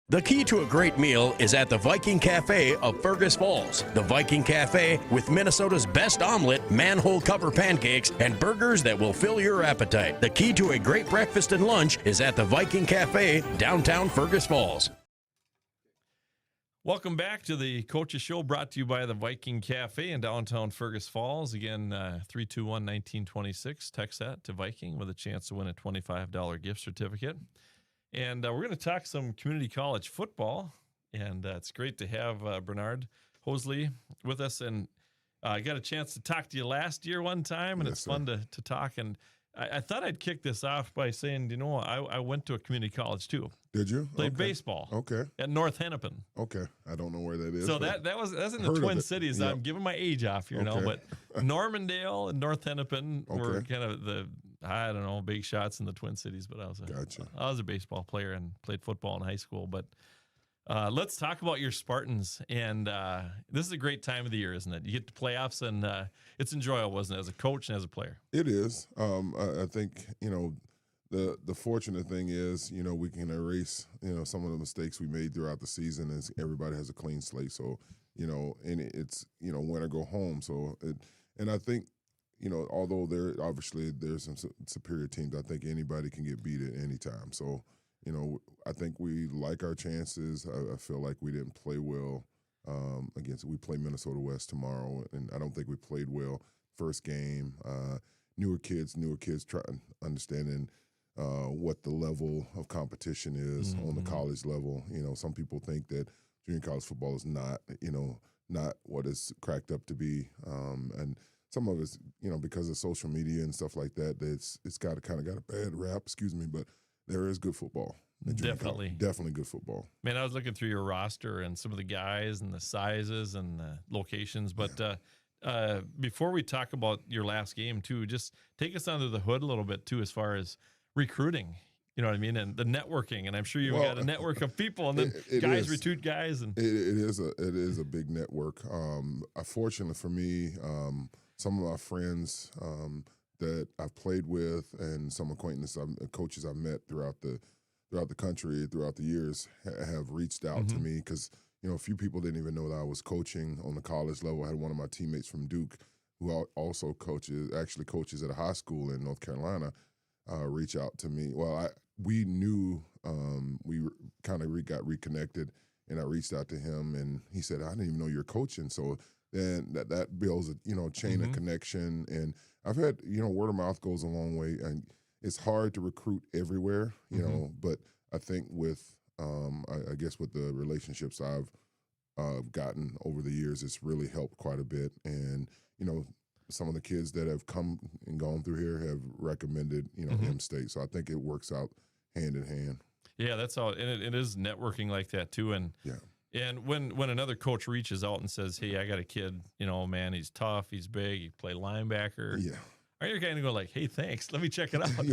The key to a great meal is at the Viking Cafe of Fergus Falls. The Viking Cafe with Minnesota's best omelet, manhole cover pancakes, and burgers that will fill your appetite. The key to a great breakfast and lunch is at the Viking Cafe, downtown Fergus Falls. Welcome back to the Coaches Show, brought to you by the Viking Cafe in downtown Fergus Falls. Again, 321-1926. Text that to Viking with a chance to win a $25 gift certificate. And we're going to talk some community college football. And it's great to have Bernard Hosley with us. And I got a chance to talk to you last year one time, and it's fun to talk. And I thought I'd kick this off by saying, I went to a community college too. Did you? Played baseball. Okay. At North Hennepin. Okay. I don't know where that is. So that's in the Twin Cities. Yep. I'm giving my age off here now, but Normandale and North Hennepin were kind of the, big shots in the Twin Cities. But I was a baseball player and played football in high school. But let's talk about your Spartans. And this is a great time of the year, isn't it? You get to playoffs, and it's enjoyable, isn't it, as a coach and as a player? It is. I think, the fortunate thing is, we can erase, some of the mistakes we made throughout the season, as everybody has a clean slate. So, and it's, win or go home. So, and I think, although there's some superior teams, I think anybody can get beat at any time. So, I think we like our chances. I feel like we didn't play well we play Minnesota West tomorrow, and I don't think we played well first game. Newer kids trying understanding what the level of competition is on the college level. Some people think that junior college football is not what it's cracked up to be. And some of it's, because of social media and stuff like that, it's got a bad rap, but there is good football. Definitely good football. Man, I was looking through your roster and some of the guys and the sizes and the locations. But before we talk about your last game, too, just take us under the hood a little bit, too, as far as recruiting. You know what I mean? And the networking. And I'm sure you've got a network of people. And then guys recruit guys. And it is a big network. Fortunately for me, some of my friends that I've played with and some acquaintances, coaches I've met throughout the country, throughout the years, have reached out to me because, a few people didn't even know that I was coaching on the college level. I had one of my teammates from Duke who also coaches at a high school in North Carolina reach out to me. Well, we knew we kind of got reconnected, and I reached out to him, and he said, I didn't even know you're coaching. So then that builds a chain of connection, and I've had word of mouth goes a long way, and it's hard to recruit everywhere, but I think with I guess with the relationships I've gotten over the years, it's really helped quite a bit, and some of the kids that have come and gone through here have recommended M-State, so I think it works out hand in hand. Yeah, that's all, and it is networking like that too, and yeah. And when another coach reaches out and says, "Hey, I got a kid, man, he's tough, he's big, he play linebacker," yeah, are you kind of go like, "Hey, thanks, let me check it out"?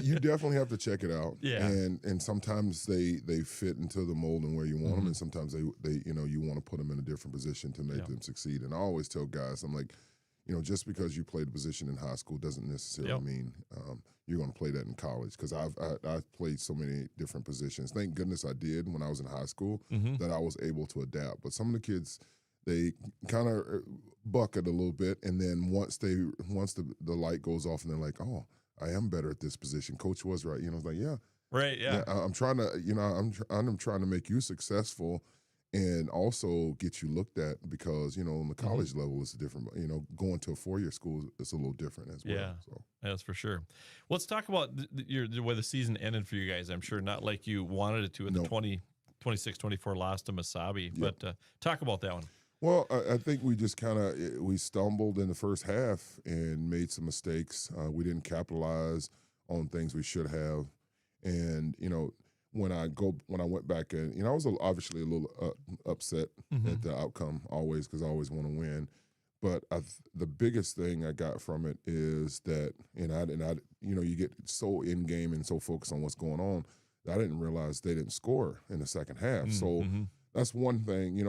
You definitely have to check it out. Yeah, and sometimes they fit into the mold and where you want them, and sometimes they you want to put them in a different position to make them succeed. And I always tell guys, I'm like, just because you played a position in high school doesn't necessarily mean you're going to play that in college. Because I've played so many different positions. Thank goodness I did when I was in high school that I was able to adapt. But some of the kids, they kind of bucket a little bit, and then once the light goes off, and they're like, "Oh, I am better at this position. Coach was right." It's like, yeah, right, yeah. I'm trying to, I'm trying to make you successful. And also get you looked at because, on the college level, it's different. Going to a 4-year school is a little different as well. Yeah, so. That's for sure. Well, let's talk about the way the season ended for you guys. I'm sure not like you wanted it to in the 26-24 loss to Mesabi, but talk about that one. Well, I think we just we stumbled in the first half and made some mistakes. We didn't capitalize on things we should have. And, when I went back and I was obviously a little upset at the outcome always because I always want to win, but the biggest thing I got from it is that you get so in game and so focused on what's going on that I didn't realize they didn't score in the second half. So that's one thing.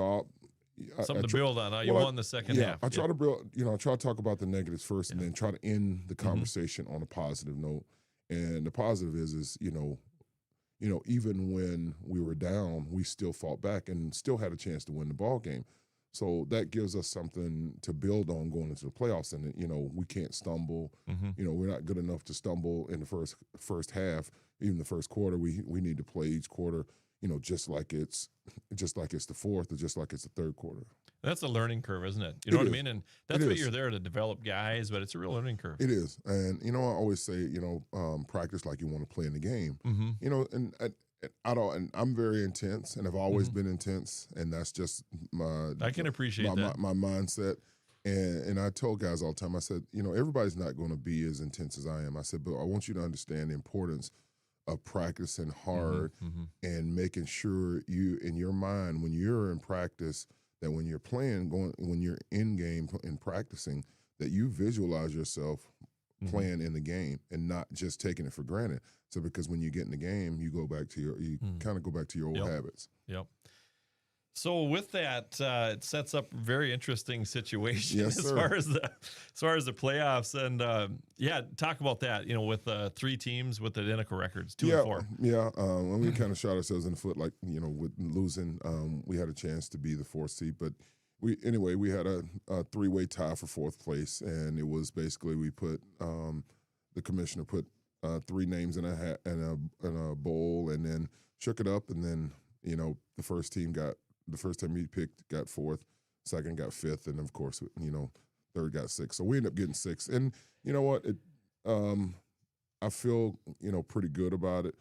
Something to build on. You won the second half. I try to build. I try to talk about the negatives first and then try to end the conversation on a positive note. And the positive is even when we were down, we still fought back and still had a chance to win the ball game. So that gives us something to build on going into the playoffs. And we can't stumble. We're not good enough to stumble in the first half. Even the first quarter, we need to play each quarter. Just like it's the fourth or just like it's the third quarter. That's a learning curve, isn't it? You know what I mean? And that's what you're there to develop guys, but it's a real learning curve. It is. And, I always say, practice like you want to play in the game. And I'm very intense and I've always been intense. And that's just I can appreciate that. My mindset. And I told guys all the time, I said, everybody's not going to be as intense as I am. I said, but I want you to understand the importance of practicing hard and making sure you, in your mind, when you're in practice, that when you're playing, when you're in game and practicing, that you visualize yourself playing in the game and not just taking it for granted. So because when you get in the game, you kind of go back to your old habits. Yep. So with that, it sets up a very interesting situation as far as the playoffs, and talk about that. With 3 teams with identical records, 2-4. Yeah, and we kind of shot ourselves in the foot, like with losing. We had a chance to be the 4th seed, but we had a 3-way tie for 4th place, and it was basically we put the commissioner put 3 names in a hat and a bowl, and then shook it up, and then the first team he picked got 4th, second got 5th, and of course, third got 6th. So we ended up getting 6th. And you know what? I feel, pretty good about it.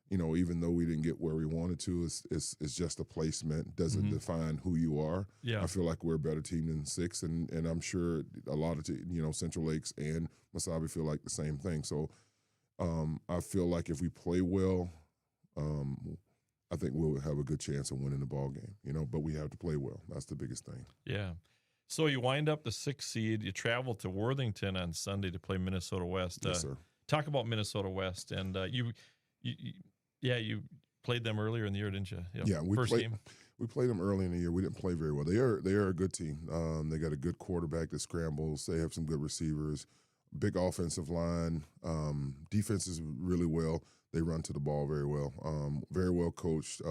Even though we didn't get where we wanted to, it's just a placement. Doesn't define who you are. Yeah. I feel like we're a better team than 6th, and I'm sure a lot of Central Lakes and Mesabi feel like the same thing. So I feel like if we play well, I think we'll have a good chance of winning the ball game, but we have to play well. That's the biggest thing. Yeah. So you wind up the 6th seed. You travel to Worthington on Sunday to play Minnesota West. Yes, sir. Talk about Minnesota West. And you played them earlier in the year, didn't you? Yeah, first game. We played them early in the year. We didn't play very well. They are a good team. They got a good quarterback that scrambles. They have some good receivers, big offensive line. Defense is really well. They run to the ball very well. Very well coached.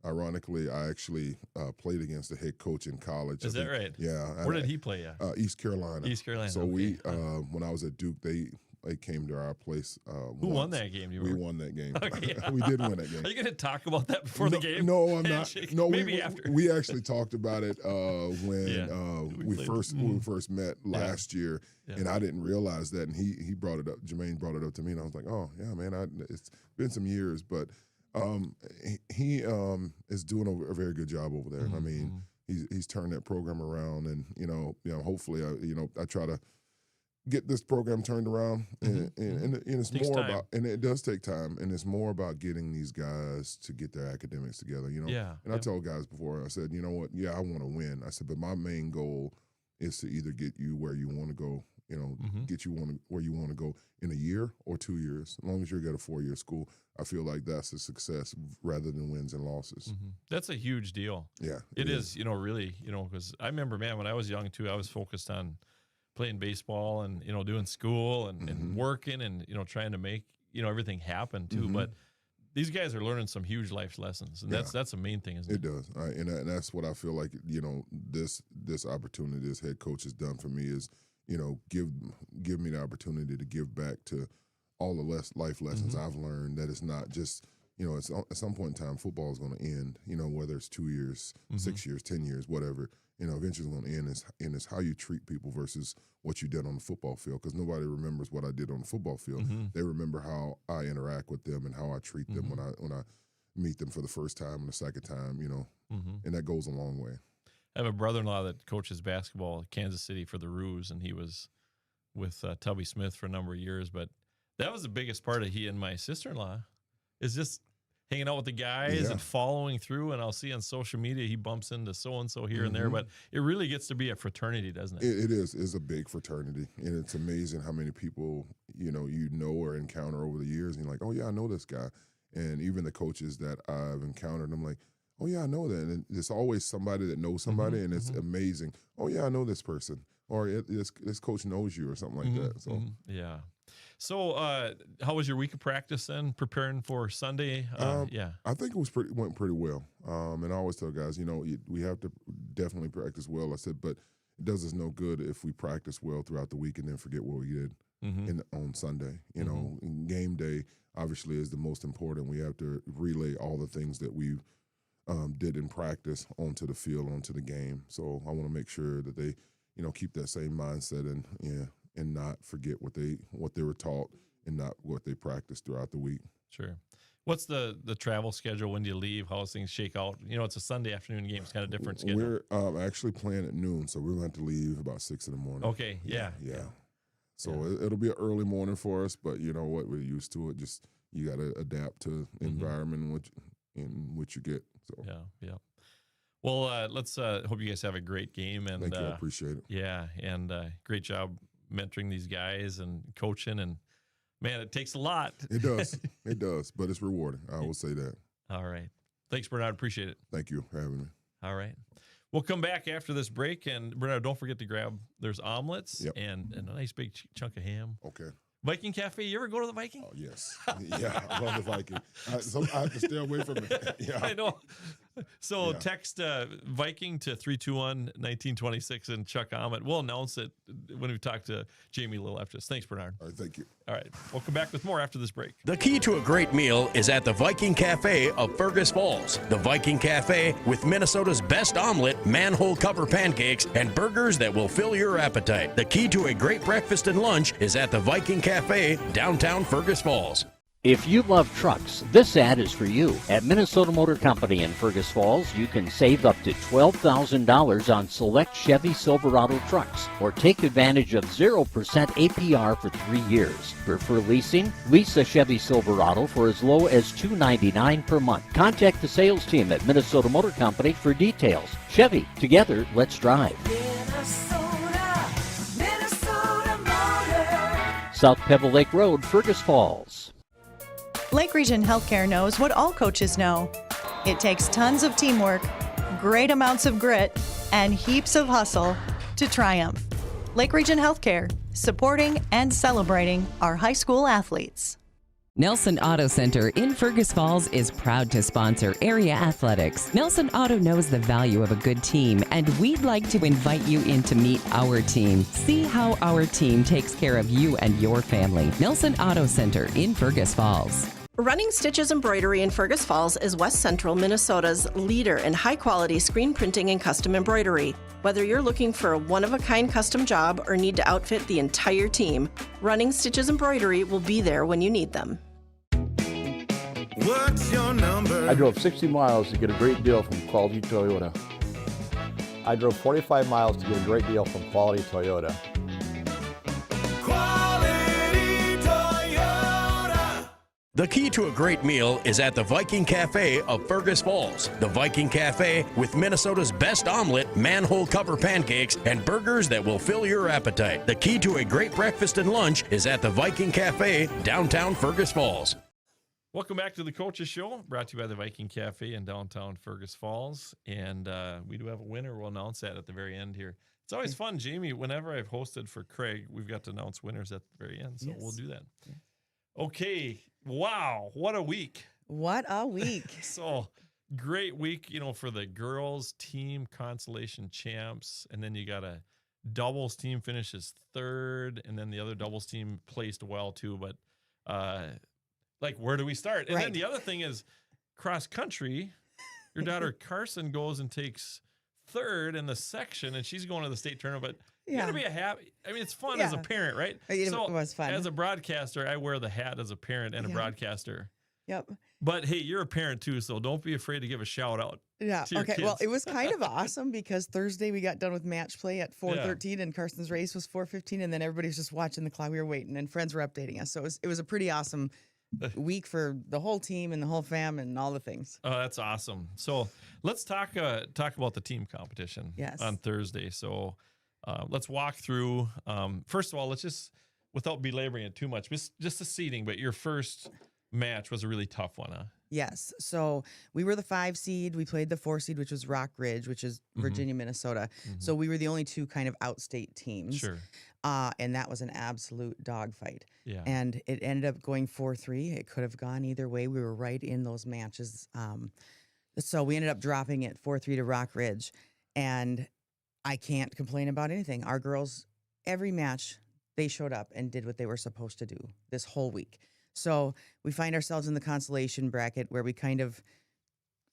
Ironically, I actually played against the head coach in college. Is that right? Yeah. Where did he play? East Carolina. East Carolina. So okay. when I was at Duke, they came to our place. Who won that game? We won that game. Okay. We did win that game. Are you going to talk about that before the game? No, I'm not. No, maybe after. We actually talked about it when we first met last year, and I didn't realize that. And he brought it up. Jermaine brought it up to me, and I was like, "Oh yeah, man, it's been some years, but he is doing a very good job over there. I mean, he's turned that program around, and hopefully, I try to get this program turned around, and it's more about, and it does take time, and it's more about getting these guys to get their academics together, And I told guys before, I said, you know what, I want to win. I said, but my main goal is to either get you where you want to go, get you where you want to go in a year or 2 years. As long as you're at a 4-year school, I feel like that's a success rather than wins and losses. That's a huge deal. Yeah, it is. Really, because I remember, man, when I was young too, I was focused on playing baseball and doing school and working and trying to make everything happen too. But these guys are learning some huge life lessons, and that's the main thing, isn't it? It does, and that's what I feel like. This opportunity this head coach has done for me is give me the opportunity to give back to all the life lessons I've learned. That it's not just it's at some point in time football is going to end. Whether it's 2 years, 6 years, 10 years, whatever. Eventually it's going to end. And it's how you treat people versus what you did on the football field. Because nobody remembers what I did on the football field. They remember how I interact with them and how I treat them when I meet them for the first time and the second time. And that goes a long way. I have a brother-in-law that coaches basketball at Kansas City for the Roos, and he was with Tubby Smith for a number of years. But that was the biggest part of he and my sister-in-law is just hanging out with the guys and following through. And I'll see on social media he bumps into so-and-so here and there. But it really gets to be a fraternity, doesn't it? It is. It's a big fraternity. And it's amazing how many people, or encounter over the years. And you're like, oh, yeah, I know this guy. And even the coaches that I've encountered, I'm like, oh, yeah, I know that. And there's always somebody that knows somebody, and it's amazing. Oh, yeah, I know this person. Or this coach knows you or something like that. So yeah. So how was your week of practice then, preparing for Sunday? I think it went pretty well. And I always tell guys, we have to definitely practice well. I said, but it does us no good if we practice well throughout the week and then forget what we did on Sunday. Game day obviously is the most important. We have to relay all the things that we did in practice onto the field, onto the game. So I want to make sure that they, keep that same mindset and not forget what they were taught and not what they practiced throughout the week. Sure. What's the travel schedule? When do you leave? How does things shake out? It's a Sunday afternoon game. It's kind of different schedule. We're actually playing at noon, so we're going to have to leave about 6 in the morning. Okay, yeah. So it'll be an early morning for us, but you know what? We're used to it. Just you got to adapt to the environment in which you get. So Yeah. Well, let's hope you guys have a great game. And thank you. I appreciate it. Yeah, and great job mentoring these guys and coaching. And, man, it takes a lot. It does. It does, but it's rewarding. I will say that. All right. Thanks, Bernard. Appreciate it. Thank you for having me. All right. We'll come back after this break. And, Bernard, don't forget to grab, there's omelets and a nice big chunk of ham. Okay. Viking Cafe. You ever go to the Viking? Oh, yes. Yeah, I love the Viking. I have to stay away from it. Yeah. I know. So text Viking to 321-1926 and Chuck Omelet. We'll announce it when we talk to Jamie Little after this. Thanks, Bernard. All right, thank you. All right, we'll come back with more after this break. The key to a great meal is at the Viking Cafe of Fergus Falls. The Viking Cafe with Minnesota's best omelet, manhole cover pancakes, and burgers that will fill your appetite. The key to a great breakfast and lunch is at the Viking Cafe, downtown Fergus Falls. If you love trucks, this ad is for you. At Minnesota Motor Company in Fergus Falls, you can save up to $12,000 on select Chevy Silverado trucks or take advantage of 0% APR for 3 years. Prefer leasing? Lease a Chevy Silverado for as low as $299 per month. Contact the sales team at Minnesota Motor Company for details. Chevy, together, let's drive. Minnesota Motor. South Pebble Lake Road, Fergus Falls. Lake Region Healthcare knows what all coaches know. It takes tons of teamwork, great amounts of grit, and heaps of hustle to triumph. Lake Region Healthcare, supporting and celebrating our high school athletes. Nelson Auto Center in Fergus Falls is proud to sponsor area athletics. Nelson Auto knows the value of a good team, and we'd like to invite you in to meet our team. See how our team takes care of you and your family. Nelson Auto Center in Fergus Falls. Running Stitches Embroidery in Fergus Falls is West Central Minnesota's leader in high-quality screen printing and custom embroidery. Whether you're looking for a one-of-a-kind custom job or need to outfit the entire team, Running Stitches Embroidery will be there when you need them. What's your number? I drove 60 miles to get a great deal from Quality Toyota. I drove 45 miles to get a great deal from Quality Toyota. The key to a great meal is at the Viking Cafe of Fergus Falls. The Viking Cafe with Minnesota's best omelet, manhole cover pancakes, and burgers that will fill your appetite. The key to a great breakfast and lunch is at the Viking Cafe, downtown Fergus Falls. Welcome back to the Coaches Show, brought to you by the Viking Cafe in downtown Fergus Falls. And we do have a winner. We'll announce that at the very end here. It's always fun, Jamie. Whenever I've hosted for Craig, we've got to announce winners at the very end. So we'll do that. Okay. Wow. What a week. What a week. So great week, for the girls team consolation champs. And then you got a doubles team finishes third. And then the other doubles team placed well too. But where do we start? And then the other thing is cross country. Your daughter Carson goes and takes third in the section, and she's going to the state tournament. But you got to be it's fun as a parent, right? It was fun. As a broadcaster, I wear the hat as a parent and a broadcaster. Yep. But hey, you're a parent too, so don't be afraid to give a shout out. Yeah. To your Okay. kids. Well, it was kind of awesome because Thursday we got done with match play at 4:13, and Carson's race was 4:15, and then everybody was just watching the clock. We were waiting, and friends were updating us. So it was a pretty awesome week for the whole team and the whole fam and all the things. Oh, that's awesome. So let's talk about the team competition on Thursday. So let's walk through. First of all, let's just, without belaboring it too much, just the seeding. But your first match was a really tough one, huh? Yes. So we were the 5 seed. We played the 4 seed, which was Rock Ridge, which is Virginia, Minnesota. So we were the only 2 kind of outstate teams. Sure. And that was an absolute dogfight. Yeah. And it ended up going 4-3. It could have gone either way. We were right in those matches. So we ended up dropping it 4-3 to Rock Ridge. And I can't complain about anything. Our girls, every match, they showed up and did what they were supposed to do this whole week. So we find ourselves in the consolation bracket where we kind of,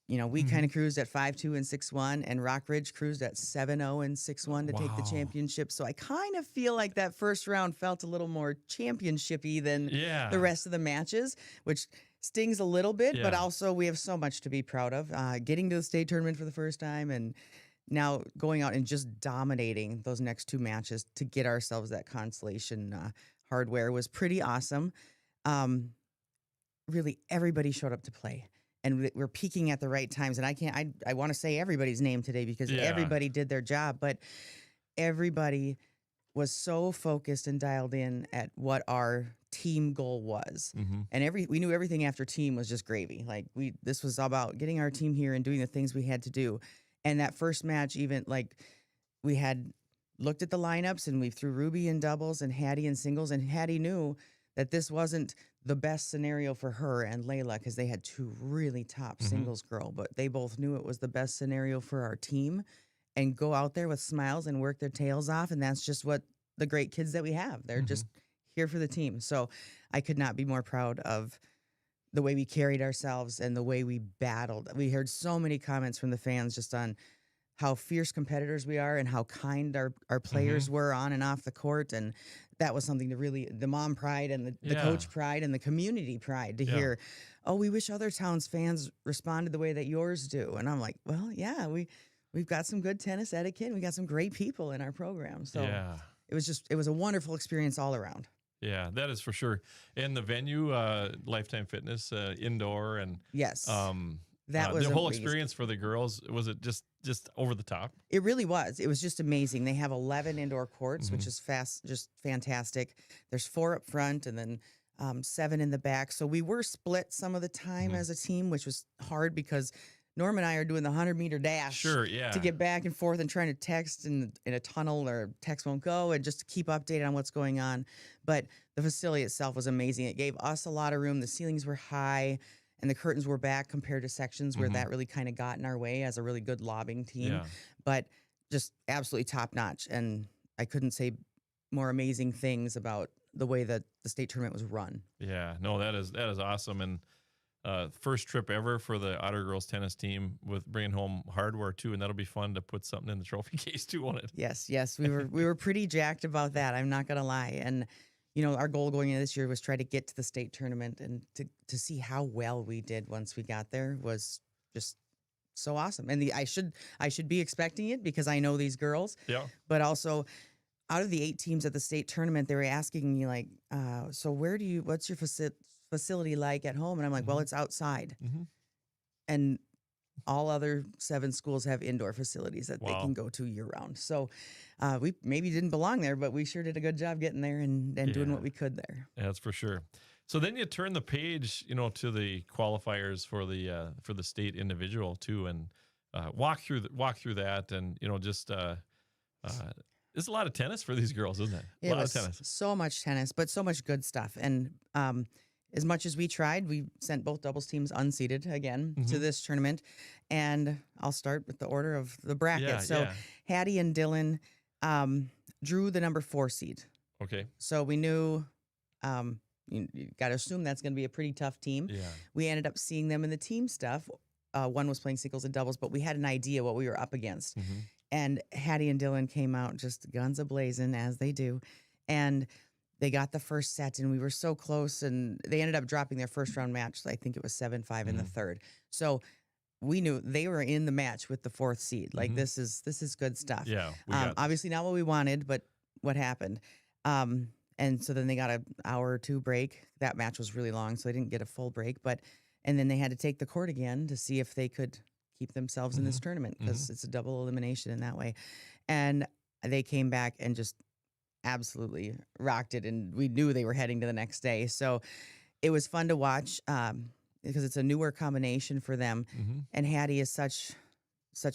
we kind of cruised at 5-2 and 6-1, and Rock Ridge cruised at 7-0 and 6-1 to take the championship. So I kind of feel like that first round felt a little more championship-y than the rest of the matches, which stings a little bit, but also we have so much to be proud of. Getting to the state tournament for the first time, and now going out and just dominating those next 2 matches to get ourselves that consolation hardware was pretty awesome. Really, everybody showed up to play, and we're peaking at the right times. And I want to say everybody's name today because everybody did their job, but everybody was so focused and dialed in at what our team goal was. And we knew everything after team was just gravy. Like this was about getting our team here and doing the things we had to do. And that first match, even we had looked at the lineups, and we threw Ruby in doubles and Hattie in singles, and Hattie knew that this wasn't the best scenario for her and Layla because they had 2 really top singles girl, but they both knew it was the best scenario for our team, and go out there with smiles and work their tails off. And that's just what the great kids that we have. They're just here for the team. So I could not be more proud of the way we carried ourselves and the way we battled. We heard so many comments from the fans just on how fierce competitors we are and how kind our players were on and off the court. And that was something to really, the mom pride and the coach pride and the community pride to hear, oh, we wish other towns fans responded the way that yours do. And I'm like, well, yeah, we've got some good tennis etiquette. And we got some great people in our program. So it was a wonderful experience all around. Yeah, that is for sure. And the venue, Lifetime Fitness, indoor, and yes, that was the whole amazing. Experience for the girls. Was it just over the top? It really was. It was just amazing. They have 11 indoor courts, which is just fantastic. There's 4 up front and then 7 in the back. So we were split some of the time as a team, which was hard because Norm and I are doing the 100-meter dash to get back and forth and trying to text in a tunnel or text won't go and just to keep updated on what's going on. But the facility itself was amazing. It gave us a lot of room. The ceilings were high and the curtains were back compared to sections where that really kind of got in our way as a really good lobbing team. Yeah. But just absolutely top notch. And I couldn't say more amazing things about the way that the state tournament was run. Yeah, no, that is awesome. And first trip ever for the Otter girls tennis team with bringing home hardware too, and that'll be fun to put something in the trophy case too, won't it? Yes, we were pretty jacked about that. I'm not gonna lie. And our goal going into this year was try to get to the state tournament, and to see how well we did once we got there was just so awesome. And I should be expecting it because I know these girls. Yeah. But also, out of the 8 teams at the state tournament, they were asking me like, so what's your facility like at home? And I'm like, well, it's outside. And all other 7 schools have indoor facilities that they can go to year round. So we maybe didn't belong there, but we sure did a good job getting there and doing what we could there. That's for sure. So then you turn the page, to the qualifiers for the state individual too, and walk through that, and it's a lot of tennis for these girls, isn't it? A lot of tennis. So much tennis, but so much good stuff. And as much as we tried, we sent both doubles teams unseeded again to this tournament. And I'll start with the order of the bracket. Hattie and Dylan drew the number 4 seed. Okay. So we knew you got to assume that's going to be a pretty tough team. Yeah. We ended up seeing them in the team stuff. One was playing singles and doubles, but we had an idea what we were up against. And Hattie and Dylan came out just guns a-blazing, as they do. And they got the first set, and we were so close. And they ended up dropping their first round match. So I think it was 7-5 in the third. So we knew they were in the match with the 4th seed. Like this is good stuff. Yeah. Obviously not what we wanted, but what happened. And so then they got an hour or 2 break. That match was really long, so they didn't get a full break. And then they had to take the court again to see if they could keep themselves in this tournament, because it's a double elimination in that way. And they came back and just absolutely rocked it, and we knew they were heading to the next day. So it was fun to watch because it's a newer combination for them. And Hattie is such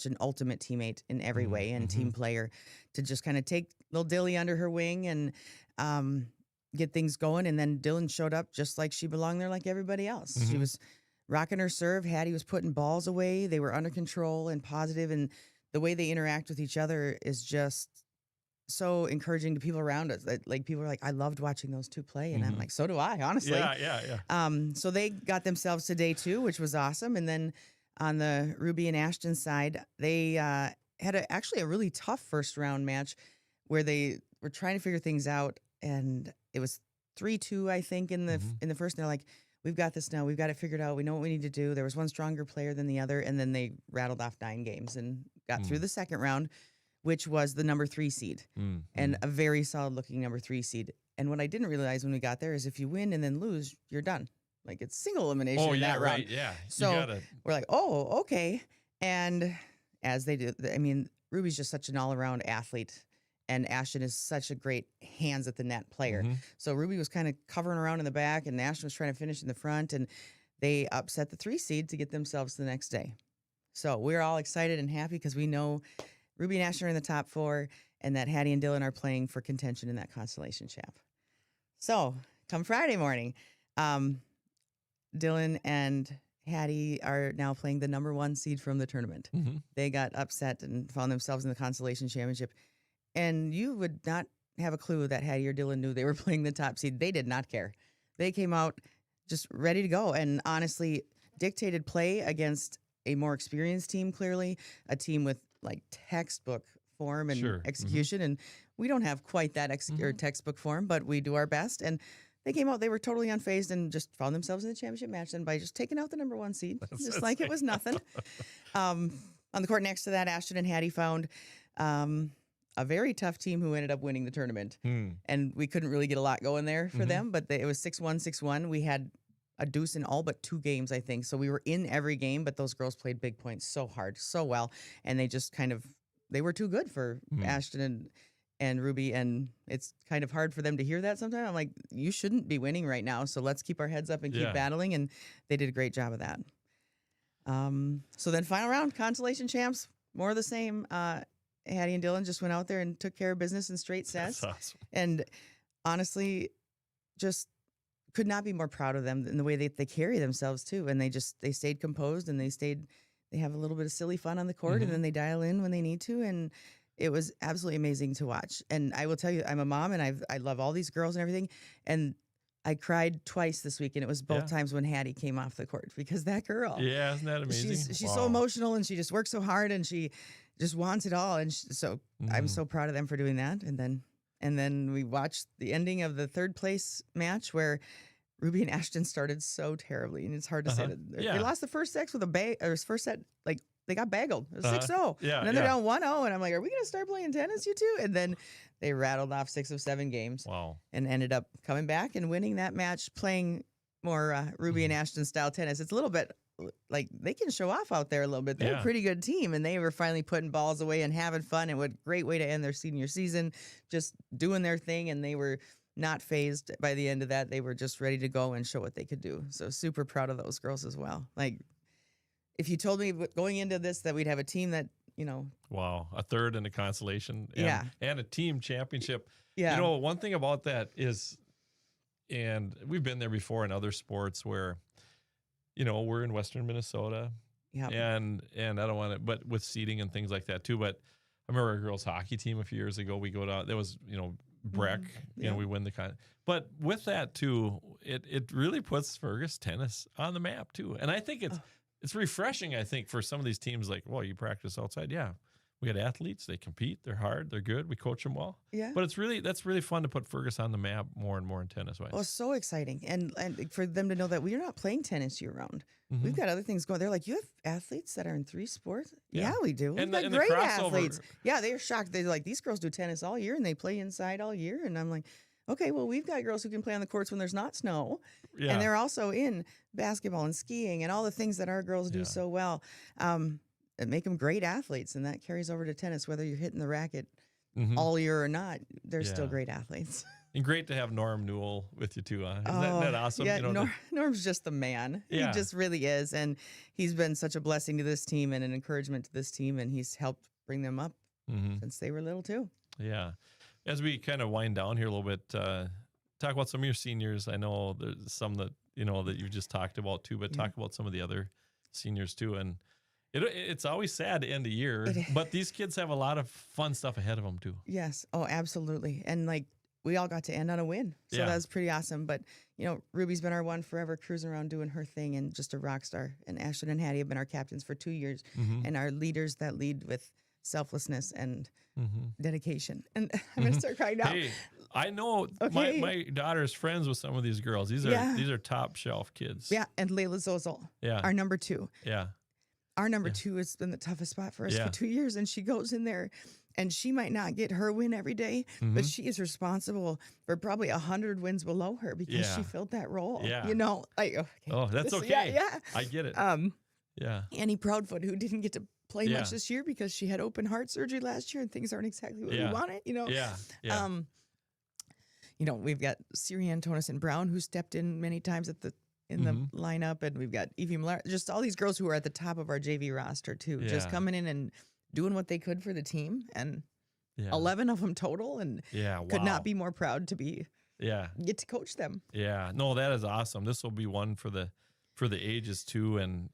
an ultimate teammate in every way and team player, to just kind of take little Dilly under her wing and get things going. And then Dylan showed up just like she belonged there, like everybody else. She was rocking her serve. Hattie was putting balls away. They were under control and positive, and the way they interact with each other is just so encouraging to people around us. Like people are like, I loved watching those 2 play, and I'm like, so do I, honestly. Yeah. So they got themselves to day 2, which was awesome. And then on the Ruby and Ashton side, they had actually a really tough first round match where they were trying to figure things out, and it was 3-2, I think, in the first. And they're like, we've got this now. We've got it figured out. We know what we need to do. There was one stronger player than the other, and then they rattled off 9 games and got through the second round, which was the number 3 seed and a very solid looking number 3 seed. And what I didn't realize when we got there is if you win and then lose, you're done. Like, it's single elimination in that round. Yeah. So we're like, oh, okay. And as they do, I mean, Ruby's just such an all-around athlete, and Ashton is such a great hands at the net player. So Ruby was kind of covering around in the back, and Ashton was trying to finish in the front, and they upset the 3 seed to get themselves to the next day. So we're all excited and happy because we know Ruby and Ashton are in the top 4, and that Hattie and Dylan are playing for contention in that constellation champ. So come Friday morning, Dylan and Hattie are now playing the number 1 seed from the tournament. They got upset and found themselves in the constellation championship. And you would not have a clue that Hattie or Dylan knew they were playing the top seed. They did not care. They came out just ready to go, and honestly dictated play against a more experienced team, clearly, a team with like textbook form and Sure. execution, and we don't have quite that or textbook form, but we do our best. And they came out, they were totally unfazed and just found themselves in the championship match then by just taking out the number 1 seed, just like it was nothing. On the court next to that, Ashton and Hattie found a very tough team who ended up winning the tournament. And we couldn't really get a lot going there for them, but it was 6-1, 6-1. We had a deuce in all but 2 games, I think. So we were in every game, but those girls played big points so hard, so well. And they just they were too good for Ashton and Ruby. And it's kind of hard for them to hear that sometimes. I'm like, you shouldn't be winning right now. So let's keep our heads up and keep battling. And they did a great job of that. So then final round, consolation champs, more of the same. Hattie and Dylan just went out there and took care of business in straight sets. That's awesome. And honestly, just could not be more proud of them in the way they carry themselves too. And they stayed composed and they have a little bit of silly fun on the court and then they dial in when they need to. And it was absolutely amazing to watch. And I will tell you, I'm a mom and I love all these girls and everything. And I cried twice this week, and it was both times when Hattie came off the court because that girl. Yeah, isn't that amazing? She's so emotional and she just works so hard and she just wants it all. And I'm so proud of them for doing that. And then we watched the ending of the 3rd place match where Ruby and Ashton started so terribly, and it's hard to say that they lost the first set with first set, like they got baggled. It was 6-0. Yeah, and then they're down 1-0, and I'm like, are we going to start playing tennis, you two? And then they rattled off 6 of 7 games. Wow. And ended up coming back and winning that match, playing more Ruby and Ashton style tennis. It's a little bit like they can show off out there a little bit. They're a pretty good team, and they were finally putting balls away and having fun. And what a great way to end their senior season, just doing their thing. And they were not phased by the end of that. They were just ready to go and show what they could do. So super proud of those girls as well. Like, if you told me going into this that we'd have a team that, Wow, a 3rd in a consolation and a team championship. Yeah. One thing about that is, and we've been there before in other sports where, we're in Western Minnesota. Yeah. And I don't want to, but with seating and things like that too. But I remember our girls hockey team a few years ago, we go down, there was, Breck, we win the but with that too, it really puts Fergus tennis on the map too. And I think it's refreshing, I think, for some of these teams, like, well, you practice outside. Yeah. We got athletes, they compete, they're hard, they're good, we coach them well. Yeah. But that's really fun to put Fergus on the map more and more in tennis wise. Well, it's so exciting. And for them to know that we're not playing tennis year round. We've got other things going. They're like, you have athletes that are in 3 sports? Yeah, we do. We've got great athletes. Yeah, they're shocked. They're like, these girls do tennis all year and they play inside all year. And I'm like, okay, well, we've got girls who can play on the courts when there's not snow. Yeah. And they're also in basketball and skiing and all the things that our girls do so well. And make them great athletes. And that carries over to tennis, whether you're hitting the racket all year or not. They're still great athletes. And great to have Norm Newell with you too. Isn't that awesome? Yeah, Norm's just the man. Yeah. He just really is. And he's been such a blessing to this team and an encouragement to this team. And he's helped bring them up since they were little too. Yeah. As we kind of wind down here a little bit, talk about some of your seniors. I know there's some that, that you just talked about too, but talk about some of the other seniors too. And it's always sad to end the year, but these kids have a lot of fun stuff ahead of them too. Yes. Oh, absolutely. And like, we all got to end on a win. So that was pretty awesome. But, Ruby's been our one forever, cruising around doing her thing and just a rock star. And Ashton and Hattie have been our captains for 2 years and our leaders that lead with selflessness and dedication. And I'm going to start crying now. Hey, I know my daughter's friends with some of these girls. These are top shelf kids. Yeah. And Layla Zozel, our number 2. Yeah. Our number 2 has been the toughest spot for us for 2 years. And she goes in there and she might not get her win every day, but she is responsible for probably 100 wins below her because she filled that role. Yeah. Oh, that's okay. Yeah. I get it. Annie Proudfoot, who didn't get to play much this year because she had open heart surgery last year and things aren't exactly what we wanted, we've got Siri Antonison Brown, who stepped in many times in the lineup, and we've got Evie Millar, just all these girls who are at the top of our JV roster too, just coming in and doing what they could for the team, and 11 of them total, and could not be more proud to be get to coach them. Yeah, no, that is awesome. This will be one for the ages too, and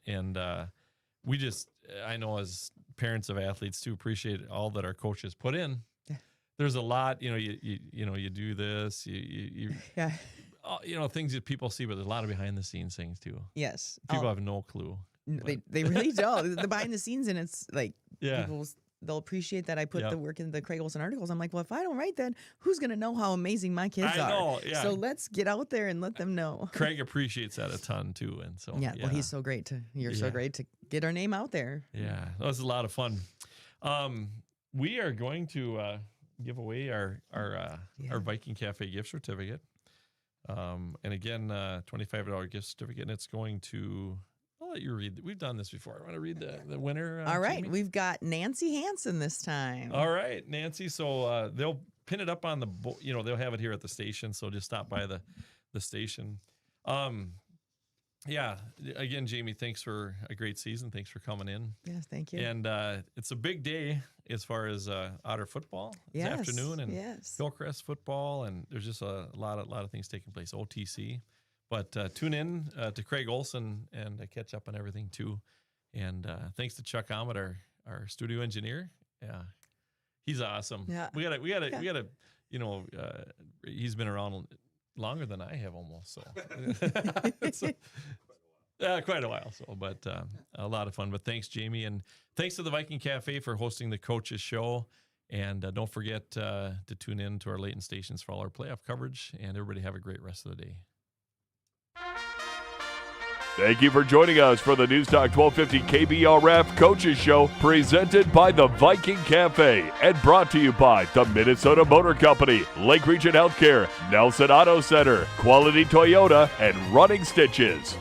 we just, I know as parents of athletes too, appreciate all that our coaches put in. There's a lot, you do this, you things that people see, but there's a lot of behind the scenes things too. Yes. People have no clue. They really don't. The behind the scenes, and it's like people's they'll appreciate that I put Yep. the work in the Craig Olson articles. I'm like, well, if I don't write that, who's going to know how amazing my kids I are? know, yeah. So let's get out there and let them know. Craig appreciates that a ton too, and so Yeah, well, he's so great you're so Yeah. great to get our name out there. Yeah, that was a lot of fun. We are going to give away our Viking Cafe gift certificate, and again, $25 gift certificate, and it's going to. I'll let you read. We've done this before. I want to read the winner. All right, Jamie? we've got Nancy Hansen this time. All right, Nancy. So they'll pin it up on the. They'll have it here at the station. So just stop by the station. Yeah. Again, Jamie, thanks for a great season. Thanks for coming in. Yes, thank you. And it's a big day as far as Otter football this afternoon and Hillcrest football, and there's just a lot of things taking place. OTC, but tune in to Craig Olson and catch up on everything too. And thanks to Chuck Ahmed, our studio engineer. Yeah, he's awesome. Yeah, we gotta. He's been around longer than I have almost. So. Quite a while. So, but a lot of fun. But thanks, Jamie, and thanks to the Viking Cafe for hosting the Coaches Show. And don't forget to tune in to our Layton stations for all our playoff coverage. And everybody have a great rest of the day. Thank you for joining us for the News Talk 1250 KBRF Coaches Show, presented by the Viking Cafe and brought to you by the Minnesota Motor Company, Lake Region Healthcare, Nelson Auto Center, Quality Toyota, and Running Stitches.